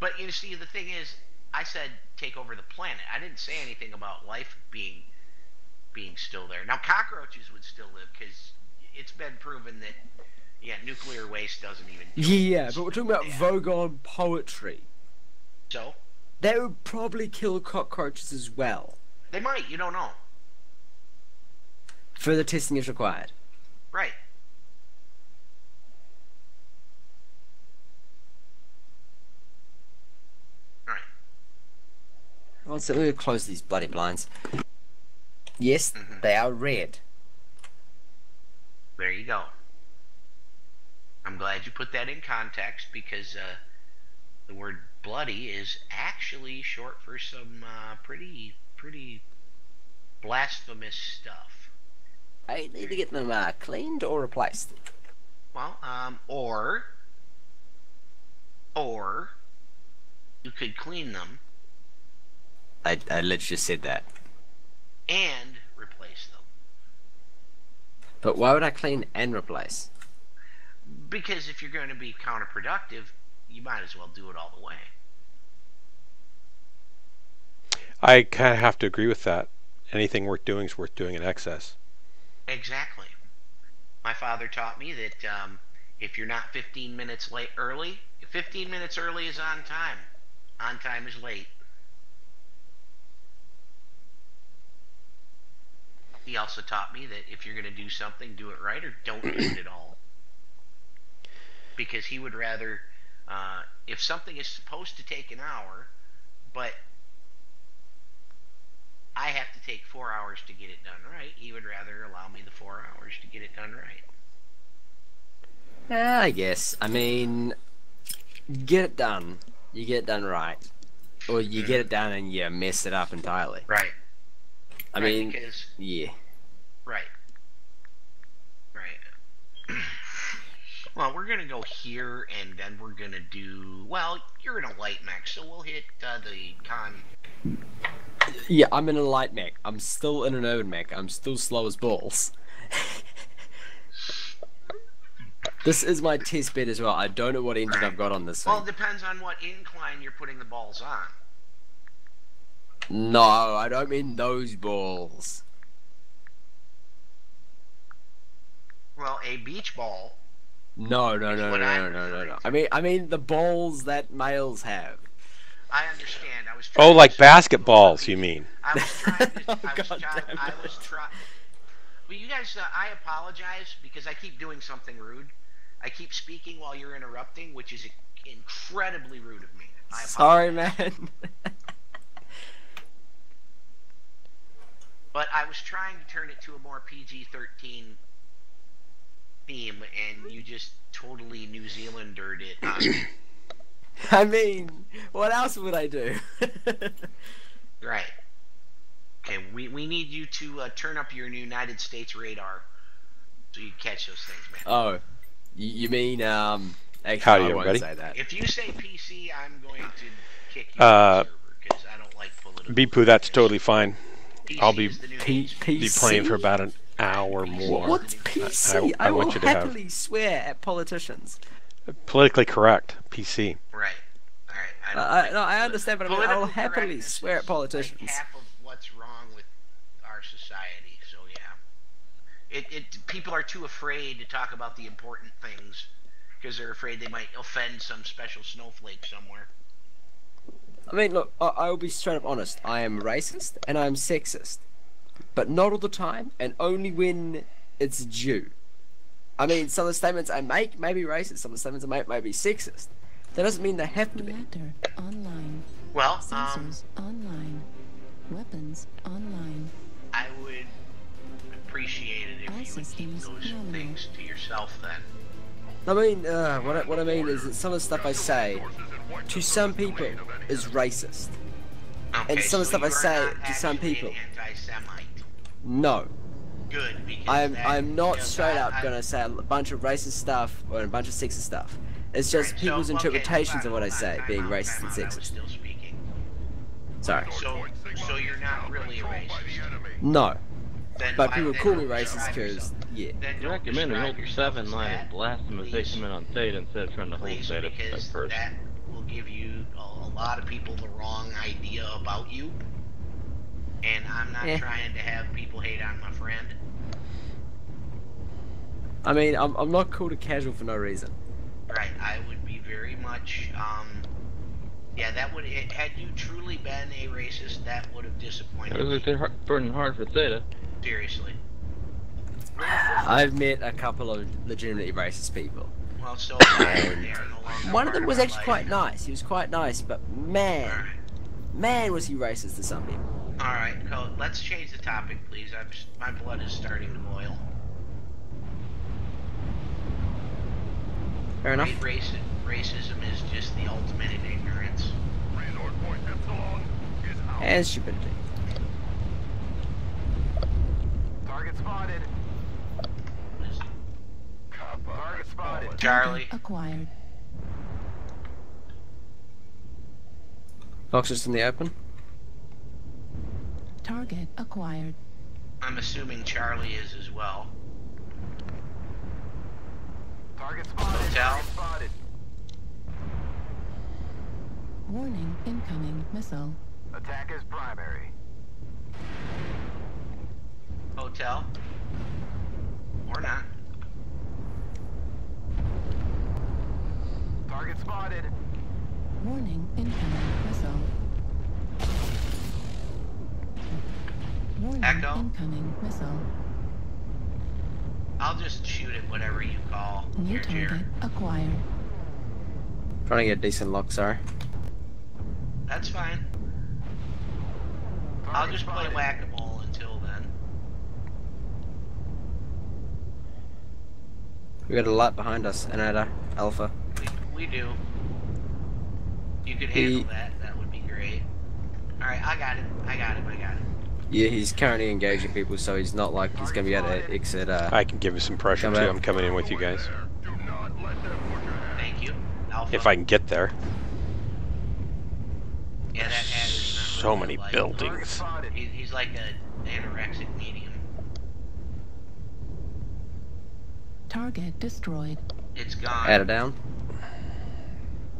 But you see, the thing is, I said take over the planet. I didn't say anything about life being still there. Now, cockroaches would still live, because it's been proven that, yeah, nuclear waste doesn't even... Yeah, but we're talking about Vogon poetry. So? They would probably kill cockroaches as well. They might, you don't know. Further testing is required. Right. Right. Well, so we're going to close these bloody blinds. Yes, they are red. There you go. I'm glad you put that in context, because the word bloody is actually short for some pretty blasphemous stuff. I need to get them cleaned or replaced. Well, or you could clean them I literally just said that. and replace them. But why would I clean and replace? Because if you're going to be counterproductive, you might as well do it all the way. I kind of have to agree with that. Anything worth doing is worth doing in excess. Exactly. My father taught me that if you're not 15 minutes early, 15 minutes early is on time. On time is late. He also taught me that if you're going to do something, do it right or don't do it at all. Because he would rather, if something is supposed to take an hour, but I have to take 4 hours to get it done right, he would rather allow me the 4 hours to get it done right. I guess. I mean, get it done. You get it done right. Or you get it done and you mess it up entirely. Right. I Right, mean, because, yeah. right. Right. Well, we're going to go here, and then we're going to do... Well, you're in a light mech, so we'll hit the con... Yeah, I'm in a light mech. I'm still in an urban mech. I'm still slow as balls. This is my test bed as well. I don't know what engine I've got on this Well, thing. it depends on what incline you're putting the balls on. No, I don't mean those balls. Well, a beach ball... No, no, Is no, no, what no, I'm no, no, no. referring I mean the balls that males have. I understand. I was Oh, trying like to- basketballs, you mean? I was trying to... Oh, I was God trying... damn I it. was trying... Well, you guys, I apologize, because I keep doing something rude. I keep speaking while you're interrupting, which is incredibly rude of me. I apologize. Sorry, man. But I was trying to turn it to a more PG-13 theme, and you just totally New Zealandered it on me. I mean, what else would I do? Right. Okay, we need you to turn up your United States radar so you catch those things, man. Oh, you mean actually, Howdy, I won't everybody. say that. If you say PC, I'm going to kick you off the server, because I don't like political... Beepoo, that's totally fine. PC I'll be- is the new P- hate. Be playing for about an hour more. What's PC? I I will want you to have- happily swear at politicians. Politically correct, PC. Right. Alright. No, I understand, but I mean, I will Political happily correctness swear at is politicians. like half of what's wrong with our society, so yeah. People are too afraid to talk about the important things because they're afraid they might offend some special snowflake somewhere. I mean, look, I will be straight up honest. I am racist and I'm sexist, but not all the time, and only when it's due. I mean, some of the statements I make may be racist, some of the statements I make may be sexist. That doesn't mean they have to be. Reactor online. Well, Sensors online. Weapons online. I would appreciate it if All you would keep systems those nominal. things to yourself then. I mean, what I mean is that some of the stuff I say to some people is racist. Okay, And some of the stuff I you're say not to some actually people. an anti-Semite. No. Good, because I'm not because straight up I- gonna say a bunch of racist stuff or a bunch of sexist stuff. It's just Right, people's so, interpretations okay, of what I hold on, say time being out, racist and time out, I was sexist. still speaking. Sorry. So you're not really a racist. No. Then But why- people then call me don't racist describe because, yourself. yeah. Then I don't recommend we describe hold the yourself 7 as line that, and blast them as they please. come in on Theta instead of trying to hold Please, Theta because by person. that will give you a lot of people the wrong idea about you. And I'm not trying to have people hate on my friend. I mean, I'm not called a casual for no reason. Right, I would be very much, yeah, that would, had you truly been a racist, that would have disappointed It was me. burning hard for Theta. Seriously. I've met a couple of legitimately racist people. Well, so they are no longer One of them part was my actually life. quite nice. He was quite nice, but man, was he racist to some people. Alright, let's change the topic, please. My blood is starting to boil. Fair enough. Racism is just the ultimate in ignorance. Resource point Epsilon is out. And stupidity. Target spotted. What is it? Target spotted. Charlie. Acquired. Fox just in the open. Target acquired. I'm assuming Charlie is as well. Target spotted. Hotel. Target spotted. Warning, incoming missile. Attack is primary. Hotel. Or not. Target spotted. Warning, incoming missile. Warning, Echo? incoming missile. I'll just shoot at whatever you call New your target chair. acquired. Trying to get a decent lock, sorry. That's fine. I'll Target just play spotted. whack-a-mole until then. We got a light behind us, Anada, Alpha. We do. You could He- handle that. That would be great. Alright, I got him. Yeah, he's currently engaging people, so he's not like he's gonna be able to exit. I can give you some pressure Come too. back. I'm coming in with you guys. Do not let them push ahead. Thank you. Alpha. If I can get there. Yeah, that ad is not So really many like- Target buildings. spotted. He's like an anorexic medium. Target destroyed. It's gone. Add it down.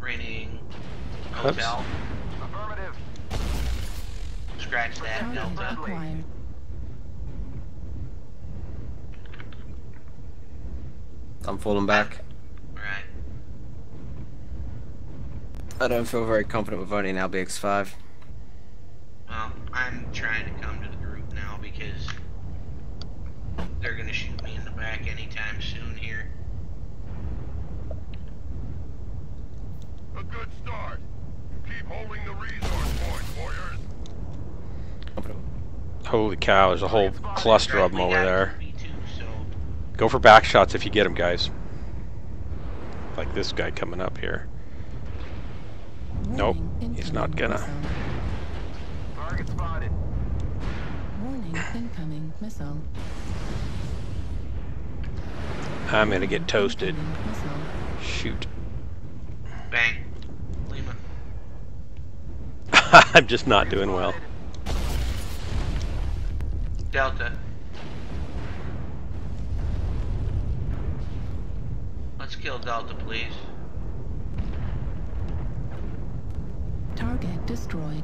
Raining. Oops. Hotel. Affirmative. Scratch that, Target Delta. acquired. I'm falling back. Right. I don't feel very confident with voting an LBX5. Well, I'm trying to come to the group now because they're gonna shoot me in the back anytime soon here. A good start. Keep holding the resource points, warriors. Holy cow, there's a whole cluster of them We over got there. V2, so Go for back shots if you get them, guys. Like this guy coming up here. Nope, Warning, he's not incoming gonna. missile. Target spotted. Warning, incoming missile. I'm gonna get toasted. Incoming missile. Shoot. bang. Lima. I'm just not doing well. Delta. Let's kill Delta, please. Target destroyed.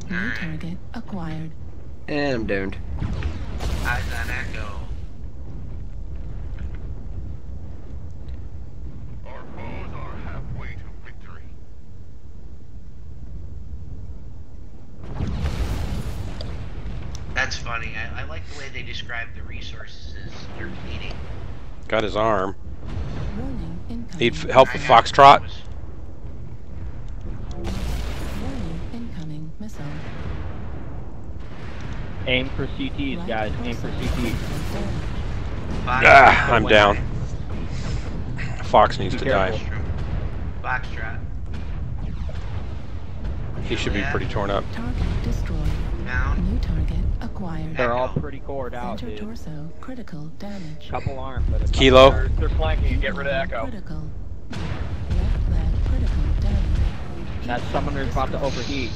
New Alright. target acquired. And I'm doomed. Eyes on Echo. funny. I like the way they describe the resources you're needing. Got his arm. Warning incoming. Need help with I got Foxtrot? it. Warning incoming missile. Aim for CTs, Right guys. Aim for torso. CTs. Ah, I'm down. Fox needs Be to careful. die. Foxtrot. He should be pretty torn up. Target destroyed. Down. New target acquired. They're all pretty cored out, Center dude. torso critical damage. Couple arms, but it's Kilo. They're flanking you. Get rid of Echo. Critical. Left leg critical damage. that summoner's about to overheat.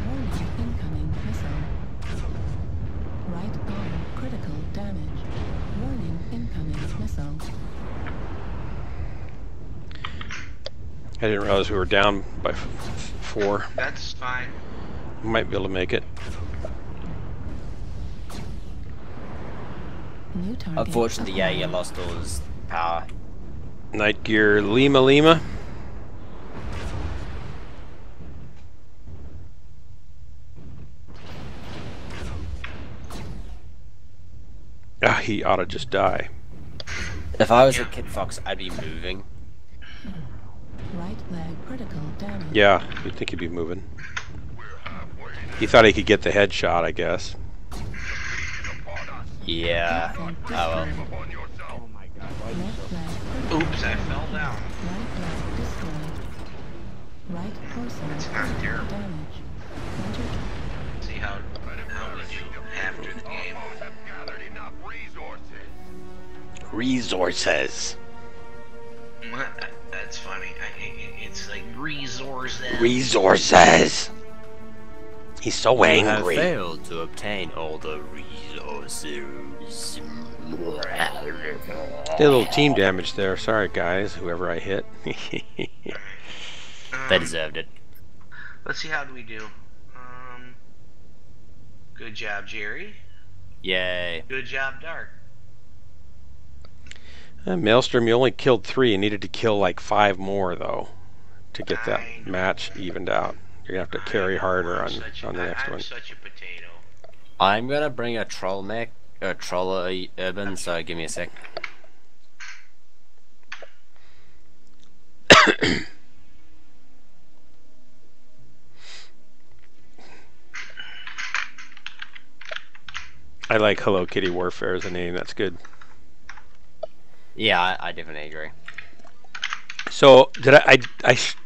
Warning incoming missile. Right arm critical damage. Warning incoming missile. I didn't realize we were down by 4. That's fine. Might be able to make it. New target. Unfortunately, yeah, you acquired. lost all his power. Night gear Lima Lima. Ah, he ought to just die. If I was a Kid Fox, I'd be moving. Right leg critical damage. Yeah, you'd think he'd be moving. He thought he could get the headshot, I guess. Yeah. Oh well. Oh my god, why are you Left so... leg critical. Oops, I fell down. Right leg destroyed. Right torso That's not critical terrible. damage. Center See how we do after the game. Have gathered enough resources. Resources. That's funny. It's like resources. Resources. He's so You have angry. failed to obtain all the resources. Did a little team damage there. Sorry, guys. Whoever I hit. They deserved it. Let's see, how do we do? Good job, Jerry. Yay. Good job, Dark. Maelstrom, you only killed 3. You needed to kill like 5 more, though, to get that I know. match evened out. You're going to have to carry harder on the next I'm one. such a potato. I'm gonna bring a troll mech, a troller urban, so give me a sec. I like Hello Kitty Warfare as a name. That's good. Yeah, I definitely agree. So, did I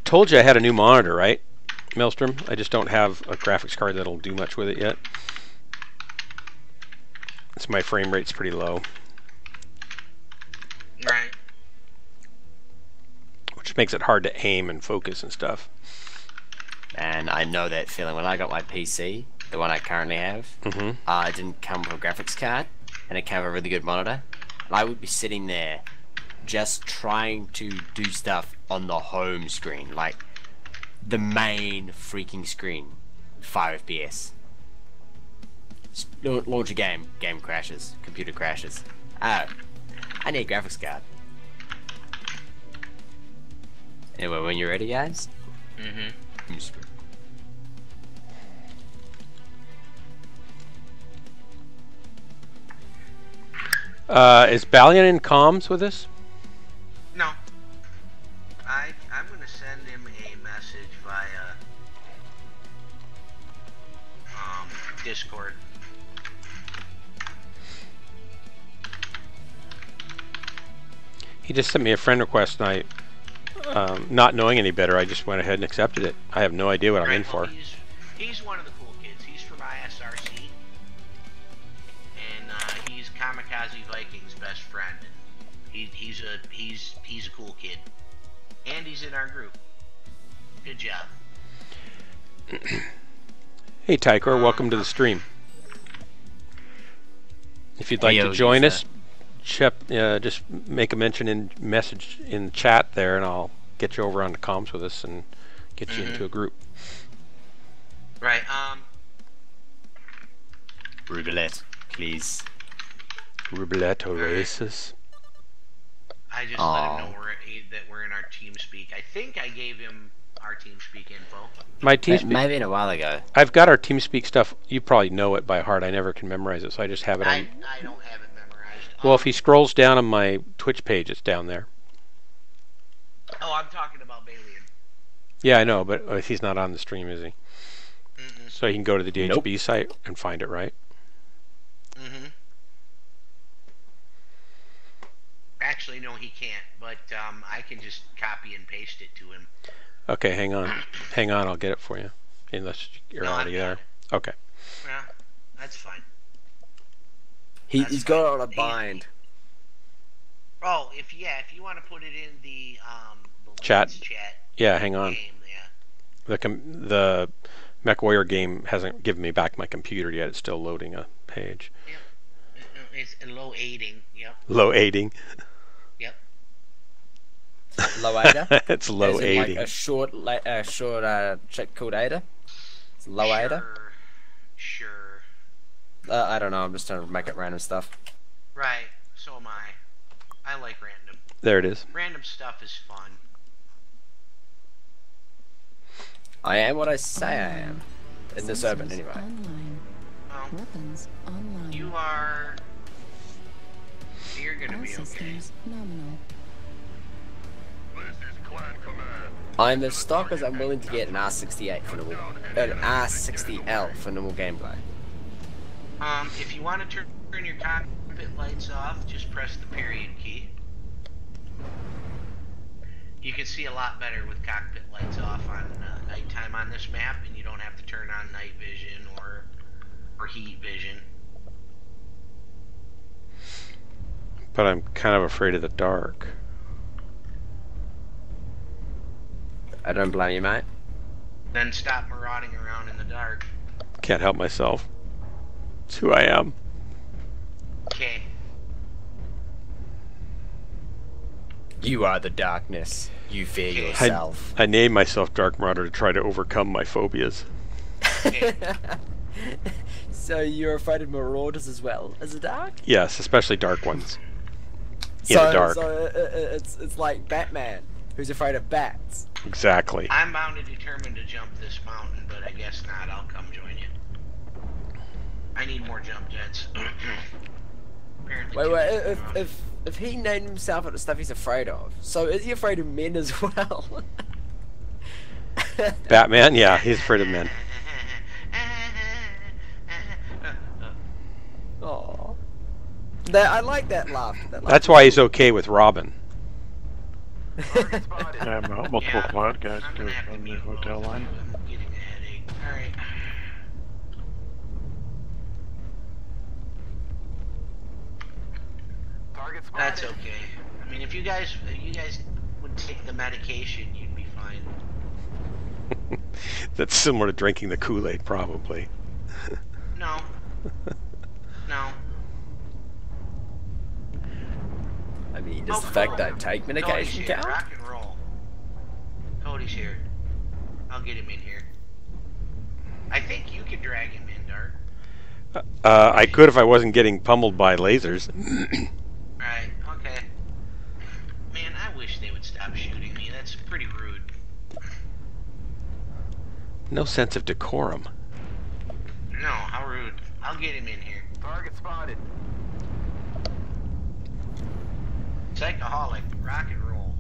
told you I had a new monitor, right, Maelstrom? I just don't have a graphics card that'll do much with it yet. So my frame rate's pretty low, Right. which makes it hard to aim and focus and stuff. And I know that feeling. When I got my PC, the one I currently have, it didn't come with a graphics card, and it came with a really good monitor. And I would be sitting there just trying to do stuff on the home screen, like the main freaking screen, 5 FPS. Launch a game, game crashes, computer crashes. Oh, I need a graphics card. Anyway, when you're ready, guys. Mm-hmm. Is Balian in comms with us? No. I'm gonna send him a message via Discord. He just sent me a friend request, and not knowing any better, I just went ahead and accepted it. I have no idea what I'm in Well, for. he's one of the cool kids. He's from ISRC, and he's Kamikaze Viking's best friend. He's a cool kid, and he's in our group. Good job. Hey, Tykor, welcome to the stream. If you'd like to join us, just make a mention in message in chat there, and I'll get you over on the comms with us and get you into a group. Right. Roulette, please. Roulette Oasis. I just let him know that we're in our TeamSpeak. I think I gave him our TeamSpeak info. My TeamSpeak. Maybe in a while ago. I've got our TeamSpeak stuff. You probably know it by heart. I never can memorize it, so I just have it on. I don't have it memorized. Well, if he scrolls down on my Twitch page, it's down there. Oh, I'm talking about Balian. Yeah, I know, but he's not on the stream, is he? Mm-mm. So he can go to the DHB site and find it, right? Mm-hmm. Actually, no, he can't, but I can just copy and paste it to him. Okay, hang on. Hang on, I'll get it for you. Unless you're already there. Okay. Yeah, that's fine. He's got it on a bind. Oh, if you want to put it in the chat. Yeah, hang on. Game, yeah. The Mech Warrior game hasn't given me back my computer yet. It's still loading a page. Yep. It's low aiding. Yep. Low aiding. Yep. Low ADA? It's low aiding. Like a short chick called ADA? It's low ADA? Sure. I don't know, I'm just trying to make it random stuff. Right, so am I. I like random. There it is. Random stuff is fun. I am what I say I am. In this urban, anyway. Online. Well, Weapons online. you are... You're gonna All be okay. systems nominal. This is Clan Command. I'm as stock as I'm willing to get an R68 for normal, an R60L for normal gameplay. If you want to turn your cockpit lights off, just press the period key. You can see a lot better with cockpit lights off on nighttime on this map, and you don't have to turn on night vision or heat vision. But I'm kind of afraid of the dark. I don't blame you, mate. Then stop marauding around in the dark. Can't help myself. It's who I am. Okay. You are the darkness. You fear yourself. I named myself Dark Marauder to try to overcome my phobias. Okay. So you're afraid of marauders as well as the dark? Yes, especially dark ones. In the dark. So it's like Batman, who's afraid of bats. Exactly. I'm bound and determined to jump this mountain, but I guess not. I'll come join you. I need more jump jets. Apparently wait, if he named himself at the stuff he's afraid of, so is he afraid of men as well? Batman? Yeah, he's afraid of men. Aww. I like that laugh. That's why he's okay with Robin. Yeah, multiple quad guys go from the hotel line. I'm getting a headache. Alright. That's okay. I mean, if you guys would take the medication, you'd be fine. That's similar to drinking the Kool-Aid, probably. No. No. I mean, does the fact that I take medication count? Rock and roll. Cody's here. I'll get him in here. I think you could drag him in, Dark. I could if I wasn't getting pummeled by lasers. Right, okay. Man, I wish they would stop shooting me. That's pretty rude. No sense of decorum. No, how rude. I'll get him in here. Target spotted. Psychoholic, rock and roll.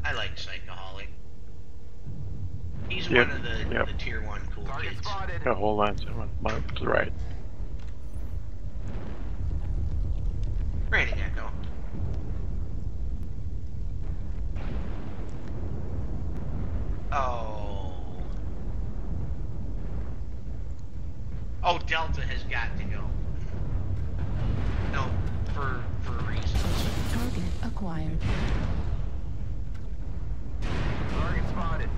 I like Psychoholic. He's one of the tier 1 cool Target kids. spotted. Got a whole line to the right. Raining Echo. Oh. Oh, Delta has got to go. No, for reasons. Target acquired. Target spotted.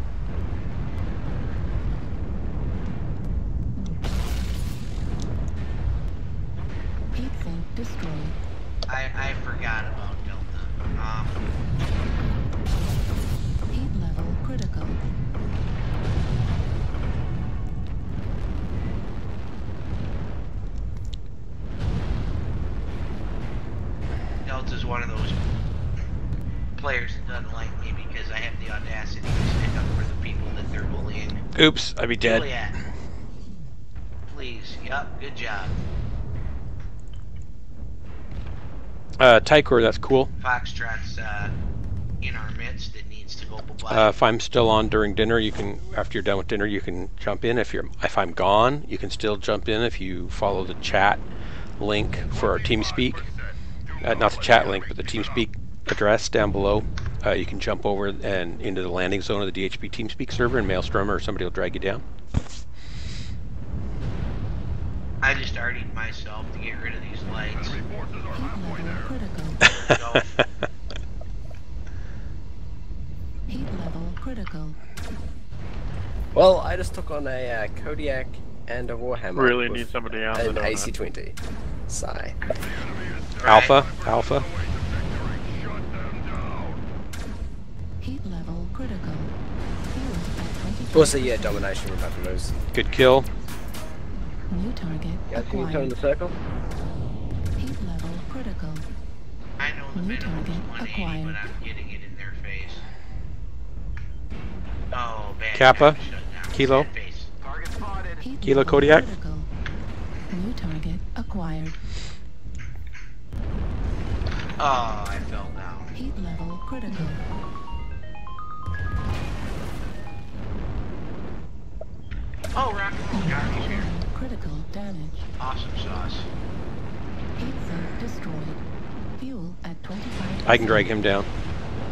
Heat sink destroyed. I forgot about Delta. Heat level critical. Delta's one of those players that doesn't like me because I have the audacity to stick up for the people that they're bullying. Oops, I'd be dead. Juliet. Please, yup, good job. Tycor, that's cool. Foxtrot's in our midst that needs to go bye-bye. If I'm still on during dinner, you can, after you're done with dinner, you can jump in. If I'm gone, you can still jump in if you follow the chat link for our TeamSpeak. Not the chat link, but the TeamSpeak address down below. You can jump over and into the landing zone of the DHB TeamSpeak server, and Maelstrom or somebody will drag you down. I just RD'd myself to get rid of these lights. Heat level critical. Heat level critical. Well, I just took on a Kodiak and a Warhammer. Really with need somebody on an the donut. AC-20. Sigh. Alpha. Heat level critical. Fuel at 25%. Also, yeah, domination, we're about to lose. Good kill. New target Guys, can you turn acquired. the circle? Heat level critical. I know the New minimum's target 180, acquired. but I'm getting it in their face. Oh, bad Kappa. time to shut down. Kilo. Sad face. Heat Kilo level Kodiak. critical. New target acquired. Oh, I fell down. Heat level critical. Oh, rock and roll garbage here. Critical damage. Awesome sauce. Heat sink destroyed. Fuel at 25%. I can drag him down.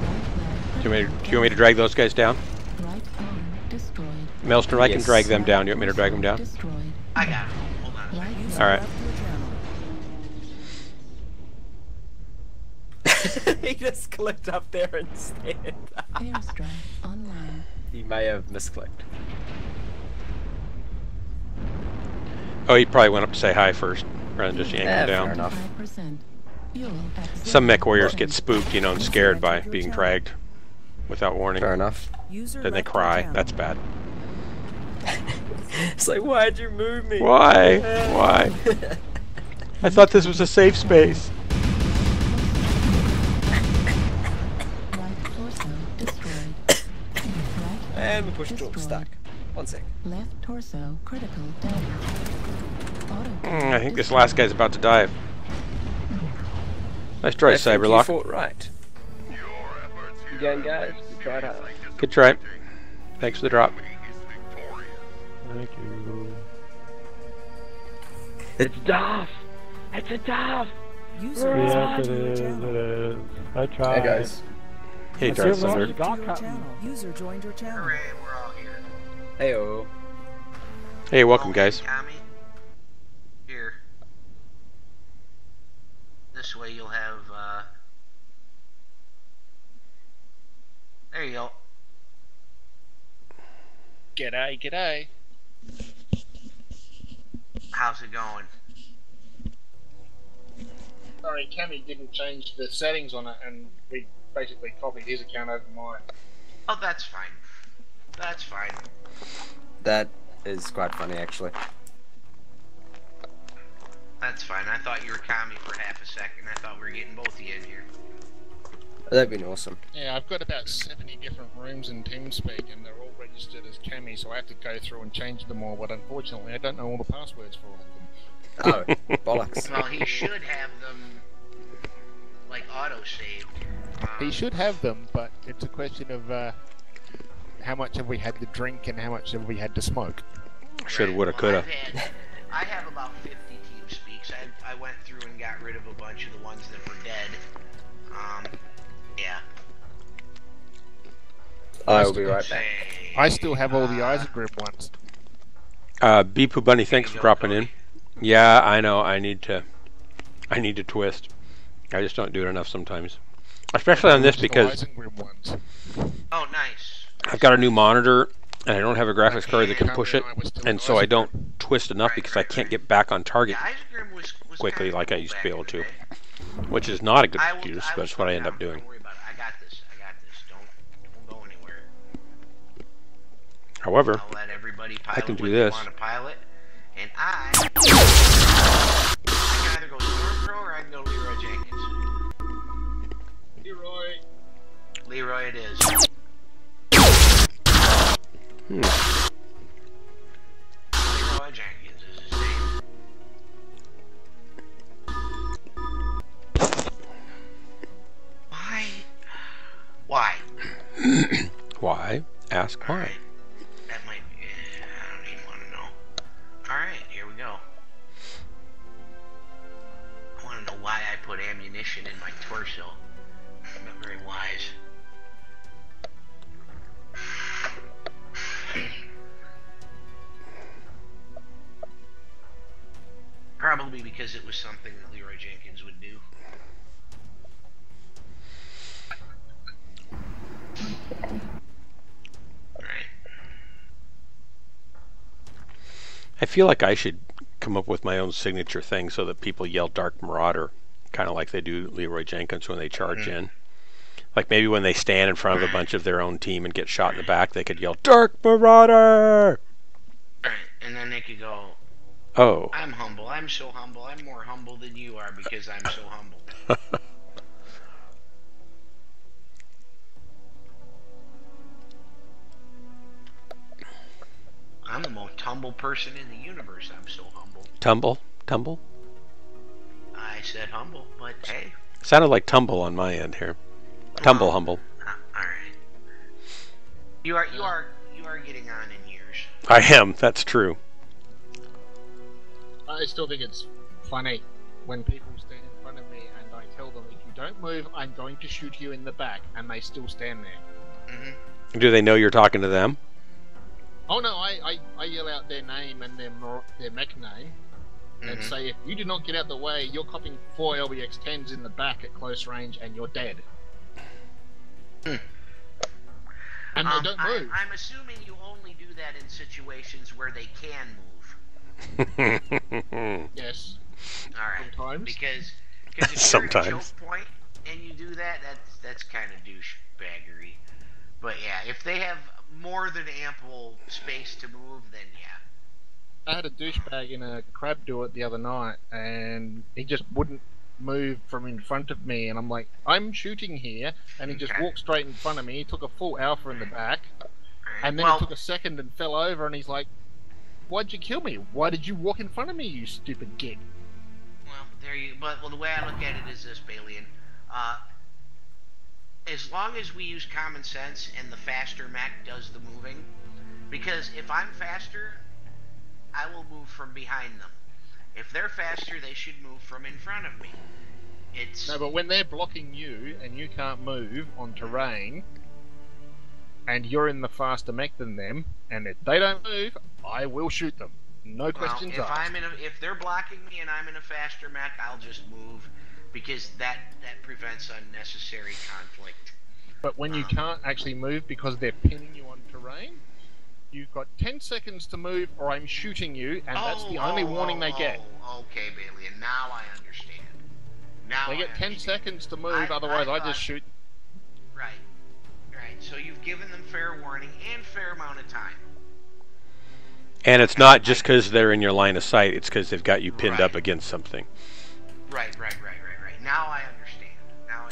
Right Do leg you want me to drag those guys down? Right arm destroyed. Maelstrom, I can Yes. drag them down. You want me to drag them down? Destroyed. I got it. Hold on a second. Right User Alright. left your channel. He just clicked up there instead. airstrike online. He may have misclicked. Oh, he probably went up to say hi first, rather than just yanking him Fair down. enough. 5%. Fuel at Some mech 0%. warriors get spooked, you know, and scared by being dragged without warning. Fair enough. User Then they left your cry. channel. That's bad. It's like, why'd you move me? Why? Why? I thought this was a safe space. Right torso destroyed. Right And we arm pushed destroyed. stuck. 1 sec. Left torso critical damage. Auto I think this last guy's about to die. Nice try, I think you Cyberlock. fought right. Again, guys, we tried hard. Good try. Thanks for the drop. Thank you. It's Duff! It's a Duff! User is Yes, left it your is. channel. It is. I tried. Hey guys. Hey, That's Darth your Thunder. loss. Left your channel. User joined your channel. Hooray, we're all here. Heyo. Hey, welcome, guys. Tommy, here. This way you'll have, there you go. G'day, g'day. How's it going? Sorry, Cammy didn't change the settings on it, and we basically copied his account over mine. Oh, that's fine. That's fine. That is quite funny, actually. That's fine. I thought you were Kami for half a second. I thought we were getting both of you in here. That'd been awesome. Yeah, I've got about 70 different rooms in TeamSpeak, and they're all registered as Cammy, so I have to go through and change them all, but unfortunately I don't know all the passwords for all of them. Oh, bollocks. Well, he should have them, like, auto-saved. He should have them, but it's a question of how much have we had to drink and how much have we had to smoke. Shoulda, woulda, coulda. I have about 50 TeamSpeaks. I went through and got rid of a bunch of the ones that were dead. Yeah. I'll be right back. I still have all the Isengrim ones. Beepoo Bunny, thanks for dropping in. Yeah, I know. I need to twist. I just don't do it enough sometimes, especially on this because Isengrim ones. Oh, nice. I've got a new monitor and I don't have a graphics card that can push it, and so I don't twist enough because I can't get back on target quickly like I used to be able to, which is not a good excuse, but that's what I end up doing. Don't worry about it. I got this. Don't go anywhere. However, I'll let everybody pilot I can do what this. they want to pilot, and I can either go Stormcrow or I can go Leroy Jenkins. Leroy. Leroy, it is. Leroy Jenkins is his name. Why? Why? Why? Ask why. Right. That might be... I don't even want to know. Alright, here we go. I want to know why I put ammunition in my torso. I'm not very wise. Probably because it was something that Leroy Jenkins would do. Right. I feel like I should come up with my own signature thing so that people yell Dark Marauder, kind of like they do Leroy Jenkins when they charge in. Like maybe when they stand in front of a bunch of their own team and get shot in the back, they could yell Dark Marauder! Right, and then they could go, oh. I'm humble, I'm so humble, I'm more humble than you are because I'm so humble. I'm the most humble person in the universe, I'm so humble. Tumble? Tumble? I said humble, but hey. Sounded like tumble on my end here. Tumble humble. Alright. You are getting on in years. I am, that's true. I still think it's funny when people stand in front of me and I tell them, if you don't move, I'm going to shoot you in the back, and they still stand there. Mm-hmm. Do they know you're talking to them? Oh no, I yell out their name and their mech name, and say, if you do not get out the way, you're copping 4 LBX-10s in the back at close range, and you're dead. And they don't move. I'm assuming you only do that in situations where they can move. Yes. Alright. Sometimes. Because if you're Sometimes. at a choke point and you do that, that's kind of douchebaggery. But yeah, if they have more than ample space to move, then yeah. I had a douchebag in a crab do it the other night, and he just wouldn't move from in front of me, and I'm like, I'm shooting here, and he just walked straight in front of me. He took a full alpha in the back, and then he took a second and fell over, and he's like, why'd you kill me? Why did you walk in front of me, you stupid git? Well, the way I look at it is this, Balian. As long as we use common sense and the faster mech does the moving, because if I'm faster, I will move from behind them. If they're faster, they should move from in front of me. No, but when they're blocking you and you can't move on terrain, and you're in the faster mech than them, and if they don't move, I will shoot them. No questions asked. If they're blocking me and I'm in a faster mech, I'll just move, because that prevents unnecessary conflict. But when you can't actually move because they're pinning you on terrain, you've got 10 seconds to move or I'm shooting you, and that's the only warning they get. Okay, Bailey, and now I understand. They get 10 seconds to move, otherwise I just shoot. Right. So you've given them fair warning and fair amount of time. And it's not just because they're in your line of sight, it's because they've got you pinned up against something. Right. Now I understand.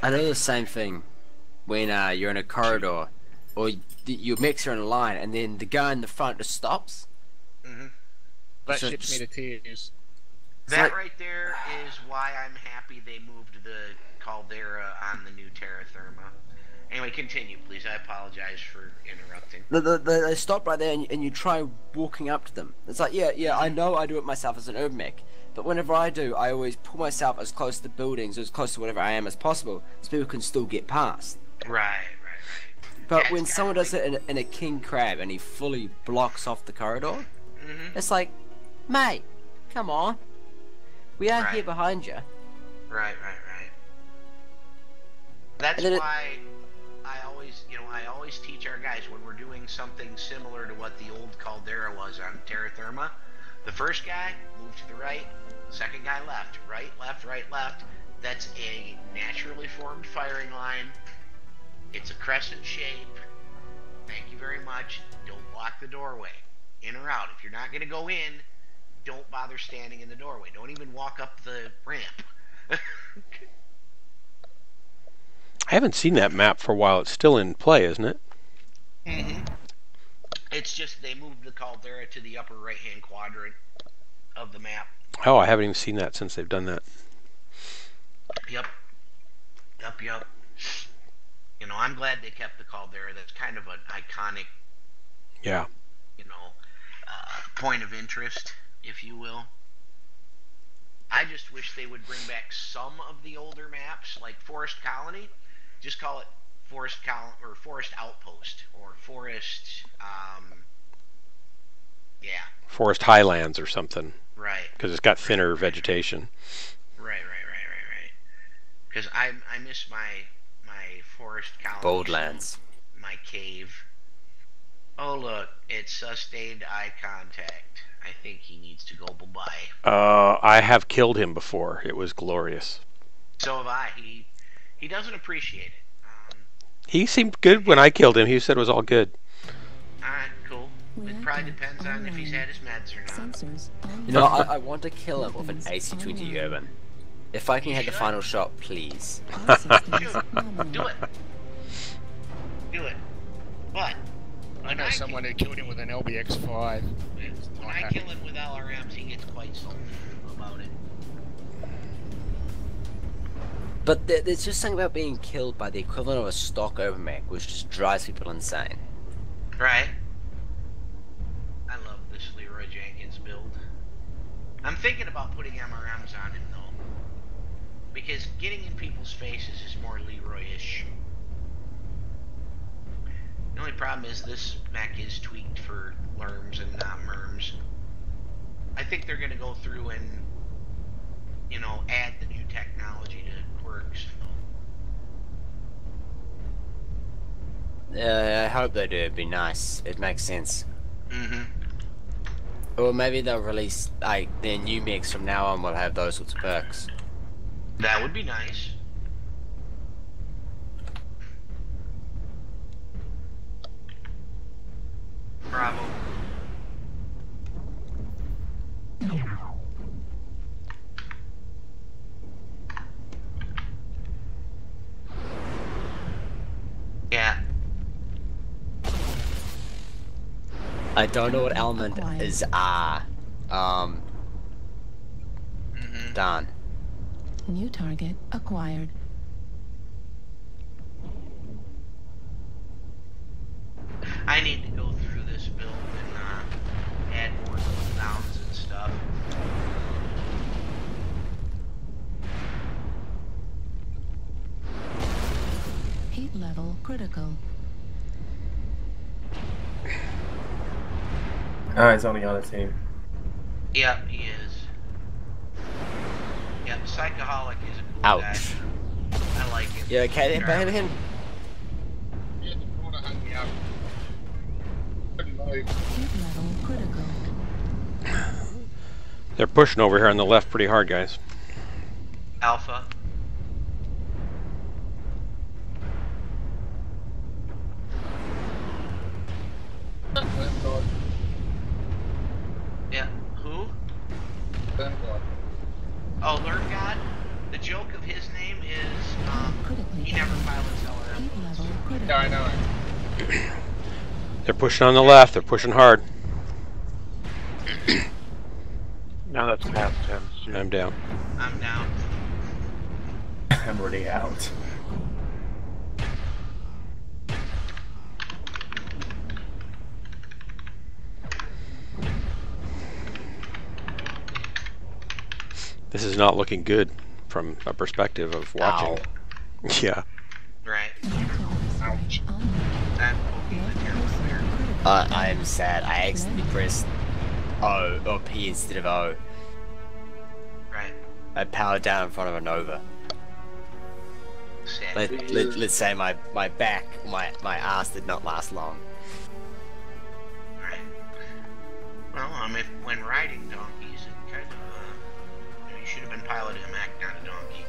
I know the same thing when you're in a corridor, or your mechs are in a line, and then the guy in the front just stops. That shits me to tears. That right there is why I'm happy they moved the Caldera on the new Terra Therma. Anyway, continue, please. I apologize for interrupting. They stop right there, and you try walking up to them. It's like, yeah, I know I do it myself as an urban mech, but whenever I do, I always pull myself as close to the buildings, or as close to whatever I am as possible, so people can still get past. Right. But when someone does it in a king crab, and he fully blocks off the corridor, it's like, mate, come on. We are here behind you. Right. That's why I always teach our guys when we're doing something similar to what the old Caldera was on Terra Therma. The first guy moved to the right, second guy left, right, left. That's a naturally formed firing line. It's a crescent shape. Thank you very much. Don't block the doorway. In or out. If you're not going to go in, don't bother standing in the doorway. Don't even walk up the ramp. I haven't seen that map for a while. It's still in play, isn't it? Mm-hmm. It's just they moved the caldera to the upper right-hand quadrant of the map. Oh, I haven't even seen that since they've done that. Yep. You know, I'm glad they kept the caldera. That's kind of an iconic, Yeah. you know, point of interest, if you will. I just wish they would bring back some of the older maps, like Forest Colony. Just call it Forest or Forest Outpost or Forest, Forest Highlands or something. Right. Because it's got thinner vegetation. Right. Because I miss my Forest Colony. Boldlands. My cave. Oh look, it sustained eye contact. I think he needs to go bye-bye. I have killed him before. It was glorious. So have I. He doesn't appreciate it. He seemed good when I killed him. He said it was all good. Alright, cool. It probably depends on if he's had his meds or not. You know, I want to kill him with an AC-20 Urban. If I can hit the final shot, please. Do it. But I know someone who killed him with an LBX-5. When I kill him with LRMs, he gets quite sulky about it. But there's just something about being killed by the equivalent of a stock overmech, which just drives people insane. Right. I love this Leroy Jenkins build. I'm thinking about putting MRMs on it though, because getting in people's faces is more Leroy-ish. The only problem is this mech is tweaked for lerms and not merms. I think they're going to go through and, you know, add the new technology to quirks. I hope they do. It'd be nice. It makes sense. Mm-hmm. Or maybe they'll release, like, their new mechs from now on will have those sorts of perks. That would be nice. Bravo. Yeah. I don't know what element is done. New target acquired. I need to go through this build and add more cooldowns and stuff. Heat level critical. He's on the other team. Yep, he is. Yep, Psychoholic is a cool guy. Ouch. I like him. You okay there, Bahan? Yeah, the corner hung me up. Couldn't move. Heat level critical. They're pushing over here on the left pretty hard, guys. Alpha. Yeah, who? Oh, Lurk God? The joke of his name is, he never pilots LRM. Yeah, I know. They're pushing on the left. They're pushing hard. Now that's past tense. I'm down. I'm down. I'm already out. This is not looking good from a perspective of watching. Ow. Yeah. Right. Ouch. That will be the terrible there. I am sad. I accidentally pressed O or P instead of O. Right. I powered down in front of a Nova. Sad. Let's say my back, my ass did not last long. Right. Well, when riding donkeys, it kind of, you should have been piloting a Mech, not a donkey.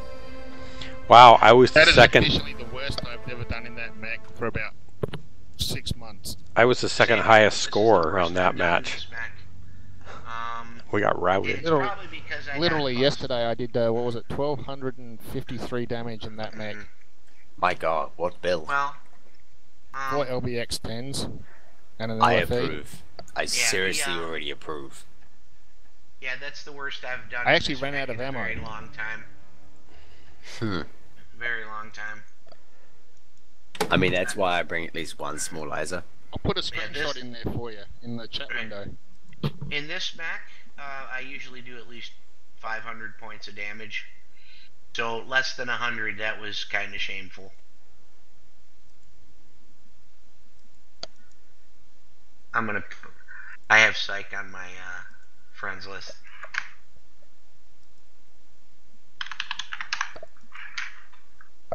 Wow, I was the That is second. officially the worst I've ever done in that mech for about 6 months. I was the second highest score on that match. We got routed. It's probably because I Literally got yesterday I did, what was it, 1,253 damage in that mech. My God, what build? Well, Four LBX 10s and an I LFE. approve. I seriously already approve. Yeah, that's the worst I've done. I actually in this ran mech out of in a ammo. very long time. Very long time. I mean, that's why I bring at least one small laser. I'll put a screenshot in there for you in the chat window. In this mech, I usually do at least 500 points of damage. So less than 100, that was kind of shameful. I have psych on my friends list.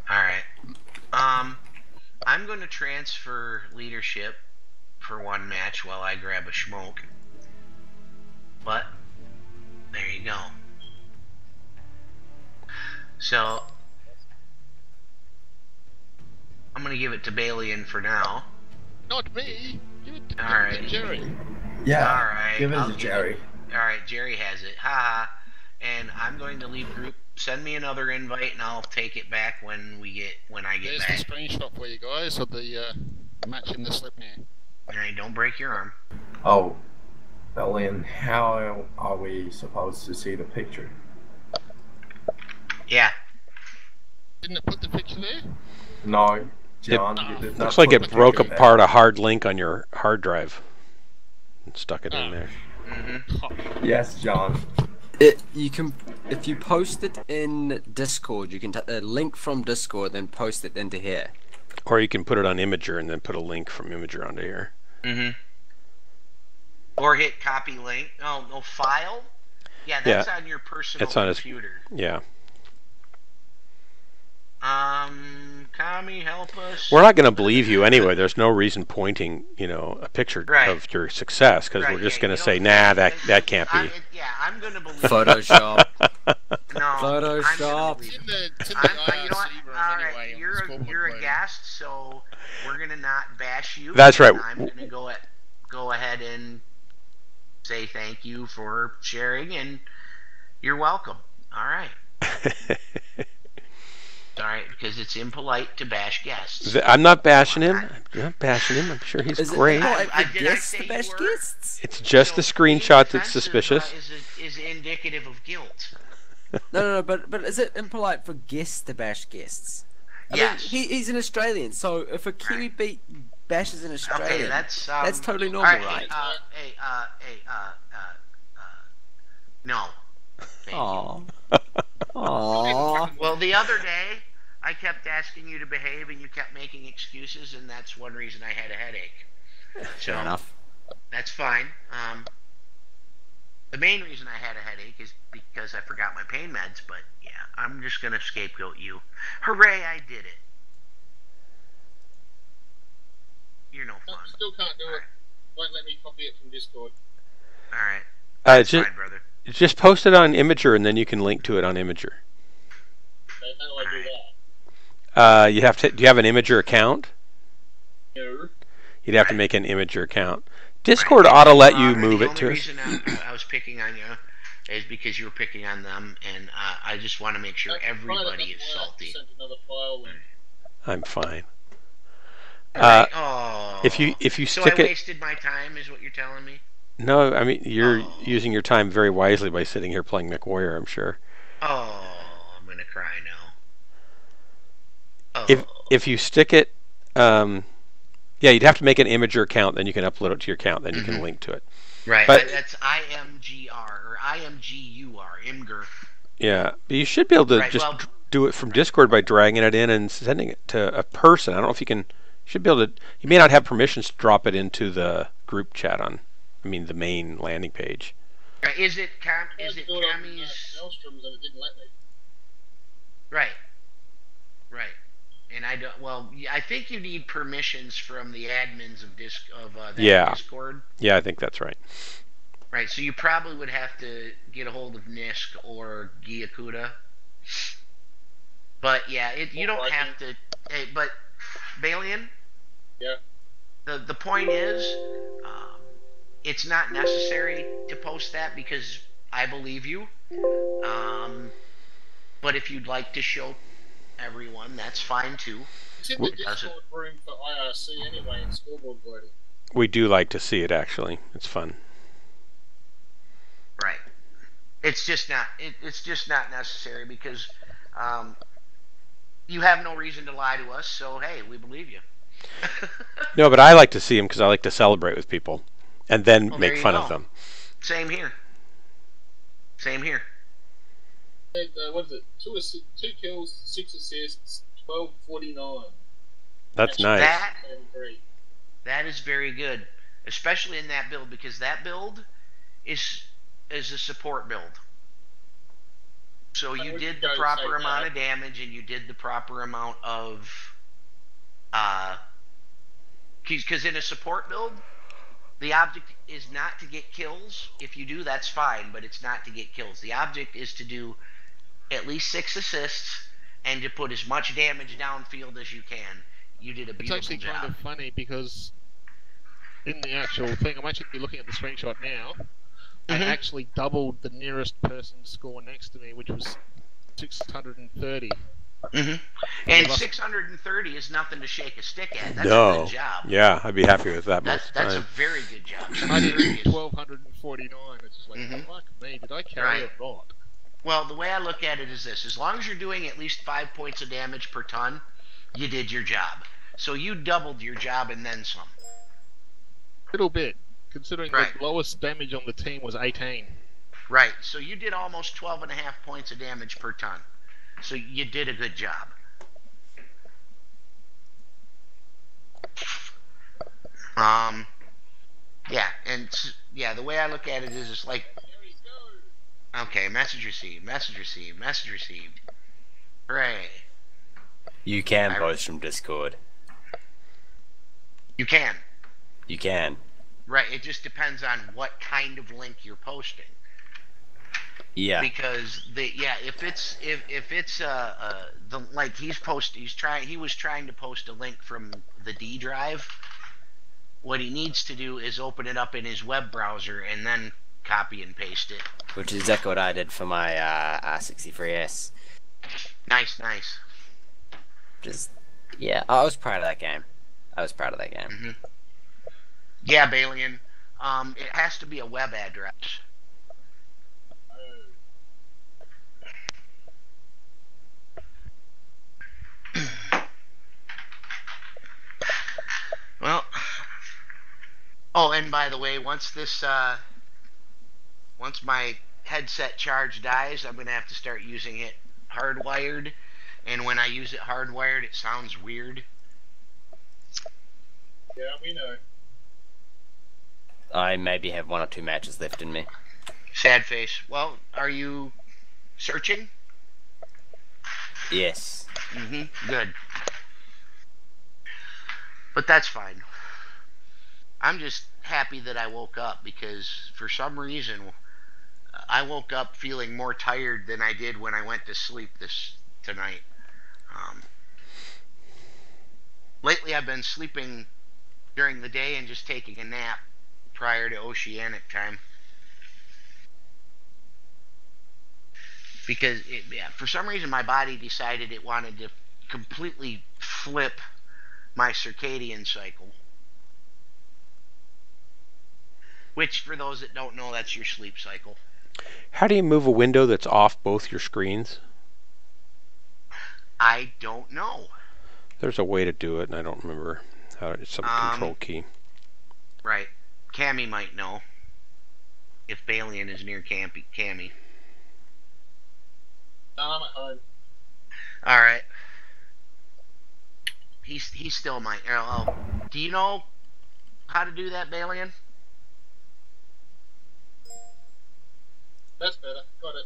Alright. I'm going to transfer leadership for one match while I grab a smoke. But, there you go. So, I'm going to give it to Balian for now. Not me! Give it to Jerry. Yeah, Alright. give it to Jerry. Alright, Jerry has it. Haha. And I'm going to leave group. Send me another invite and I'll take it back when I get back. There's the screenshot for you guys of the match in the slip now. Alright, don't break your arm. Oh, Balian, how are we supposed to see the picture? Yeah. Didn't it put the picture there? No, John, you did not. Looks like put it the broke picture apart a hard link on your hard drive and stuck it in there. there. Yes, John. You can, if you post it in Discord, you can take the link from Discord, then post it into here. Or you can put it on Imager and then put a link from Imager onto here. Or hit copy link. Oh, no, file? Yeah, that's on your personal computer. Yeah. Kami, help us. We're not going to believe you anyway. There's no reason pointing, a picture of your success, because we're just going to say, nah, that can't be. I'm going to believe Photoshop. No, Photoshop. You know what? Alright, you're a guest, so we're going to not bash you. That's right. I'm going to go ahead and say thank you for sharing, and you're welcome. Alright. Alright, because it's impolite to bash guests. I'm not bashing him. I'm not bashing him. I'm sure he's great. It's just the screenshot that's suspicious. Is indicative of guilt. No, but is it impolite for guests to bash guests? I mean, he's an Australian, so if a Kiwi beat bashes an Australian, that's totally normal, right? No. Aww. Well, the other day, I kept asking you to behave, and you kept making excuses, and that's one reason I had a headache. So, Fair enough. That's fine. The main reason I had a headache is because I forgot my pain meds, but yeah, I'm just going to scapegoat you. Hooray, I did it. You're no fun. Still can't do it. Won't let me copy it from Discord. Alright. That's fine, brother. Just post it on Imager, and then you can link to it on Imager. Okay, how do I do that? You have to. Do you have an Imager account? No. You'd have to make an Imager account. Discord ought to let you move it to us. The only reason I was picking on you is because you were picking on them, and I just want to make sure everybody is salty. I'm fine. Right. If you so stick I it. wasted my time, is what you're telling me? No, I mean you're using your time very wisely by sitting here playing MWOrline, I'm sure. Oh, I'm gonna cry now. Oh. If you stick it, yeah, you'd have to make an Imager account, then you can upload it to your account, then you can link to it. Right, but, that's IMGR or IMGUR, Imgur. Yeah, but you should be able to do it from Discord by dragging it in and sending it to a person. I don't know if you can. You should be able to. You may not have permissions to drop it into the group chat the main landing page. Is it Kami's? Maelstroms and it didn't let me. Right. And I don't. Well, I think you need permissions from the admins of Discord. Yeah, I think that's right. Right. So you probably would have to get a hold of Nisk or Gyakuda. But yeah, you don't have to. Hey, but Balian. Yeah. The point is, it's not necessary to post that because I believe you. But if you'd like to show everyone, that's fine too. It's in the Discord room for IRC anyway, and scoreboard voting. We do like to see it, actually. It's fun. Right. It's just not. It's just not necessary because you have no reason to lie to us. So hey, we believe you. No, but I like to see them because I like to celebrate with people, and then make fun of them. Same here. Same here. What is it? 2 kills, 6 assists, 1249. That's nice. That is very good, especially in that build because that build is a support build. So you did the proper amount of damage and you did the proper amount of because in a support build, the object is not to get kills. If you do, that's fine, but it's not to get kills. The object is to do at least 6 assists and to put as much damage downfield as you can. You did a beautiful job. It's actually kind of funny because in the actual thing, I'm actually looking at the screenshot now. I actually doubled the nearest person's score next to me, which was 630. And 630 is nothing to shake a stick at. That's a good job. Yeah, I'd be happy with that most of the time. That's a very good job. And I did 1249. It's just like, fuck me, did I carry a lot? Well, the way I look at it is this. As long as you're doing at least 5 points of damage per ton, you did your job. So you doubled your job and then some. Little bit, considering the lowest damage on the team was 18. Right, so you did almost 12.5 points of damage per ton. So you did a good job. Yeah, and yeah, the way I look at it is it's like, okay, message received, message received, message received. Hooray. You can post from Discord. You can. You can. Right, it just depends on what kind of link you're posting. Yeah. Because if it's like he was trying to post a link from the D drive. What he needs to do is open it up in his web browser and then copy and paste it. Which is exactly what I did for my R63S. Nice, nice. Just yeah, I was proud of that game. Yeah, Balian. It has to be a web address. Well, oh, and by the way, once my headset charge dies, I'm gonna have to start using it hardwired, and when I use it hardwired, it sounds weird. Yeah, we know. I maybe have 1 or 2 matches left in me. Sad face. Well, are you searching? Yes. Good. But that's fine. I'm just happy that I woke up because for some reason I woke up feeling more tired than I did when I went to sleep tonight. Lately I've been sleeping during the day and just taking a nap prior to oceanic time. Because for some reason my body decided it wanted to completely flip my circadian cycle. Which, for those that don't know, that's your sleep cycle. How do you move a window that's off both your screens? I don't know. There's a way to do it, and I don't remember how. It's some control key. Right. Cammy might know. If Balian is near Cammy. No, I'm at home. Alright. He still might. Oh, do you know how to do that, Balian? That's better. Got it.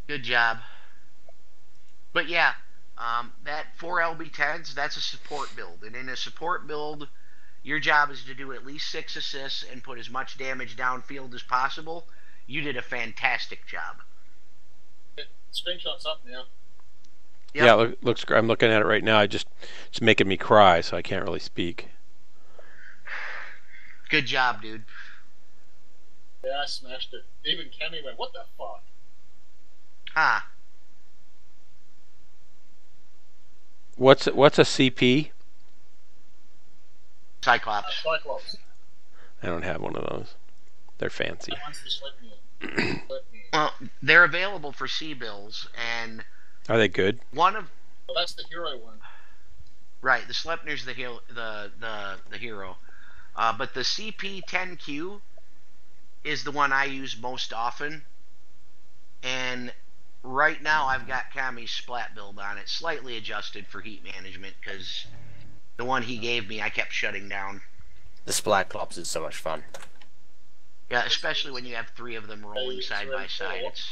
Good job. But yeah, that 4 LB10s, that's a support build. And in a support build, your job is to do at least 6 assists and put as much damage downfield as possible. You did a fantastic job. Screenshot's up now. Yep. Yeah, looks. I'm looking at it right now. It's making me cry, so I can't really speak. Good job, dude. Yeah, I smashed it. Even Cammy went, "What the fuck?" Ah. What's a CP? Cyclops. Cyclops. I don't have one of those. They're fancy. Well, they're available for C-bills, and... Are they good? One of... Well, that's the hero one. Right, the Sleipnir's the hero. But the CP-10Q is the one I use most often. And right now I've got Kami's splat build on it, slightly adjusted for heat management, because the one he gave me I kept shutting down. The splat clops is so much fun. Yeah, especially when you have 3 of them rolling side by side. It's...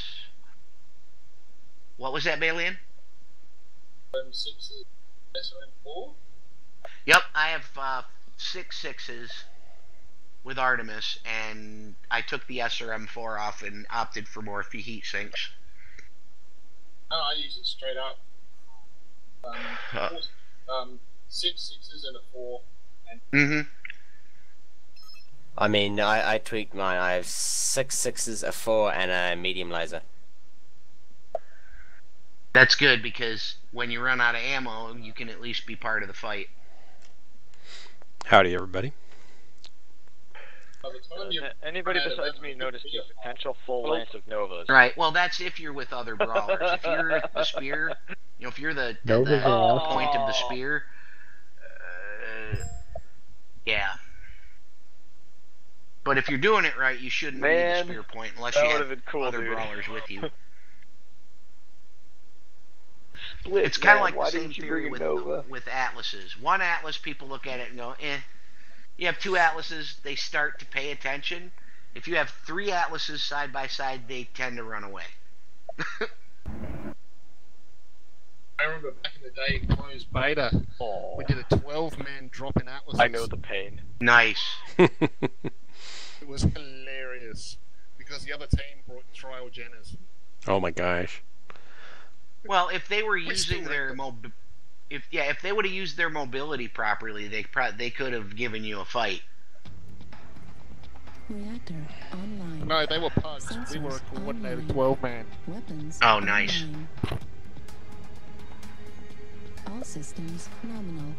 What was that, Balian? SRM4? Yep, I have 6 6s with Artemis, and I took the SRM4 off and opted for more heat sinks. No, I use it straight up. 6 6s and a 4. And I mean, I tweaked mine. I have 6 6s, a 4, and a medium laser. That's good, because when you run out of ammo, you can at least be part of the fight. Howdy, everybody. Anybody besides me noticed the potential full length of Novas? Right, well, that's if you're with other brawlers. If you're the spear, you know, if you're the point of the spear, yeah. But if you're doing it right, you shouldn't need the spear point unless you have other brawlers with you. Split, it's kind of like why the same theory with atlases. One atlas, people look at it and go, eh. You have 2 atlases, they start to pay attention. If you have 3 atlases side by side, they tend to run away. I remember back in the day, closed beta, we did a 12-man drop in atlases. I know the pain. Nice. It was hilarious, because the other team brought trial Jenners. Oh my gosh. Well, if they were using their if they would have used their mobility properly, they could have given you a fight. Reactor online. No, they were pugs. We were a coordinated 12-man. Weapons. Oh, nice. Online. All systems nominal.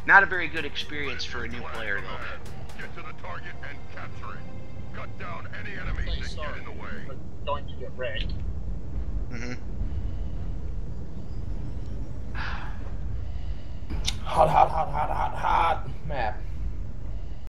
Not a very good experience for a new player, though. Get to the target and capture it. Cut down any enemies that get in the way. We're going to get wrecked. Hot map.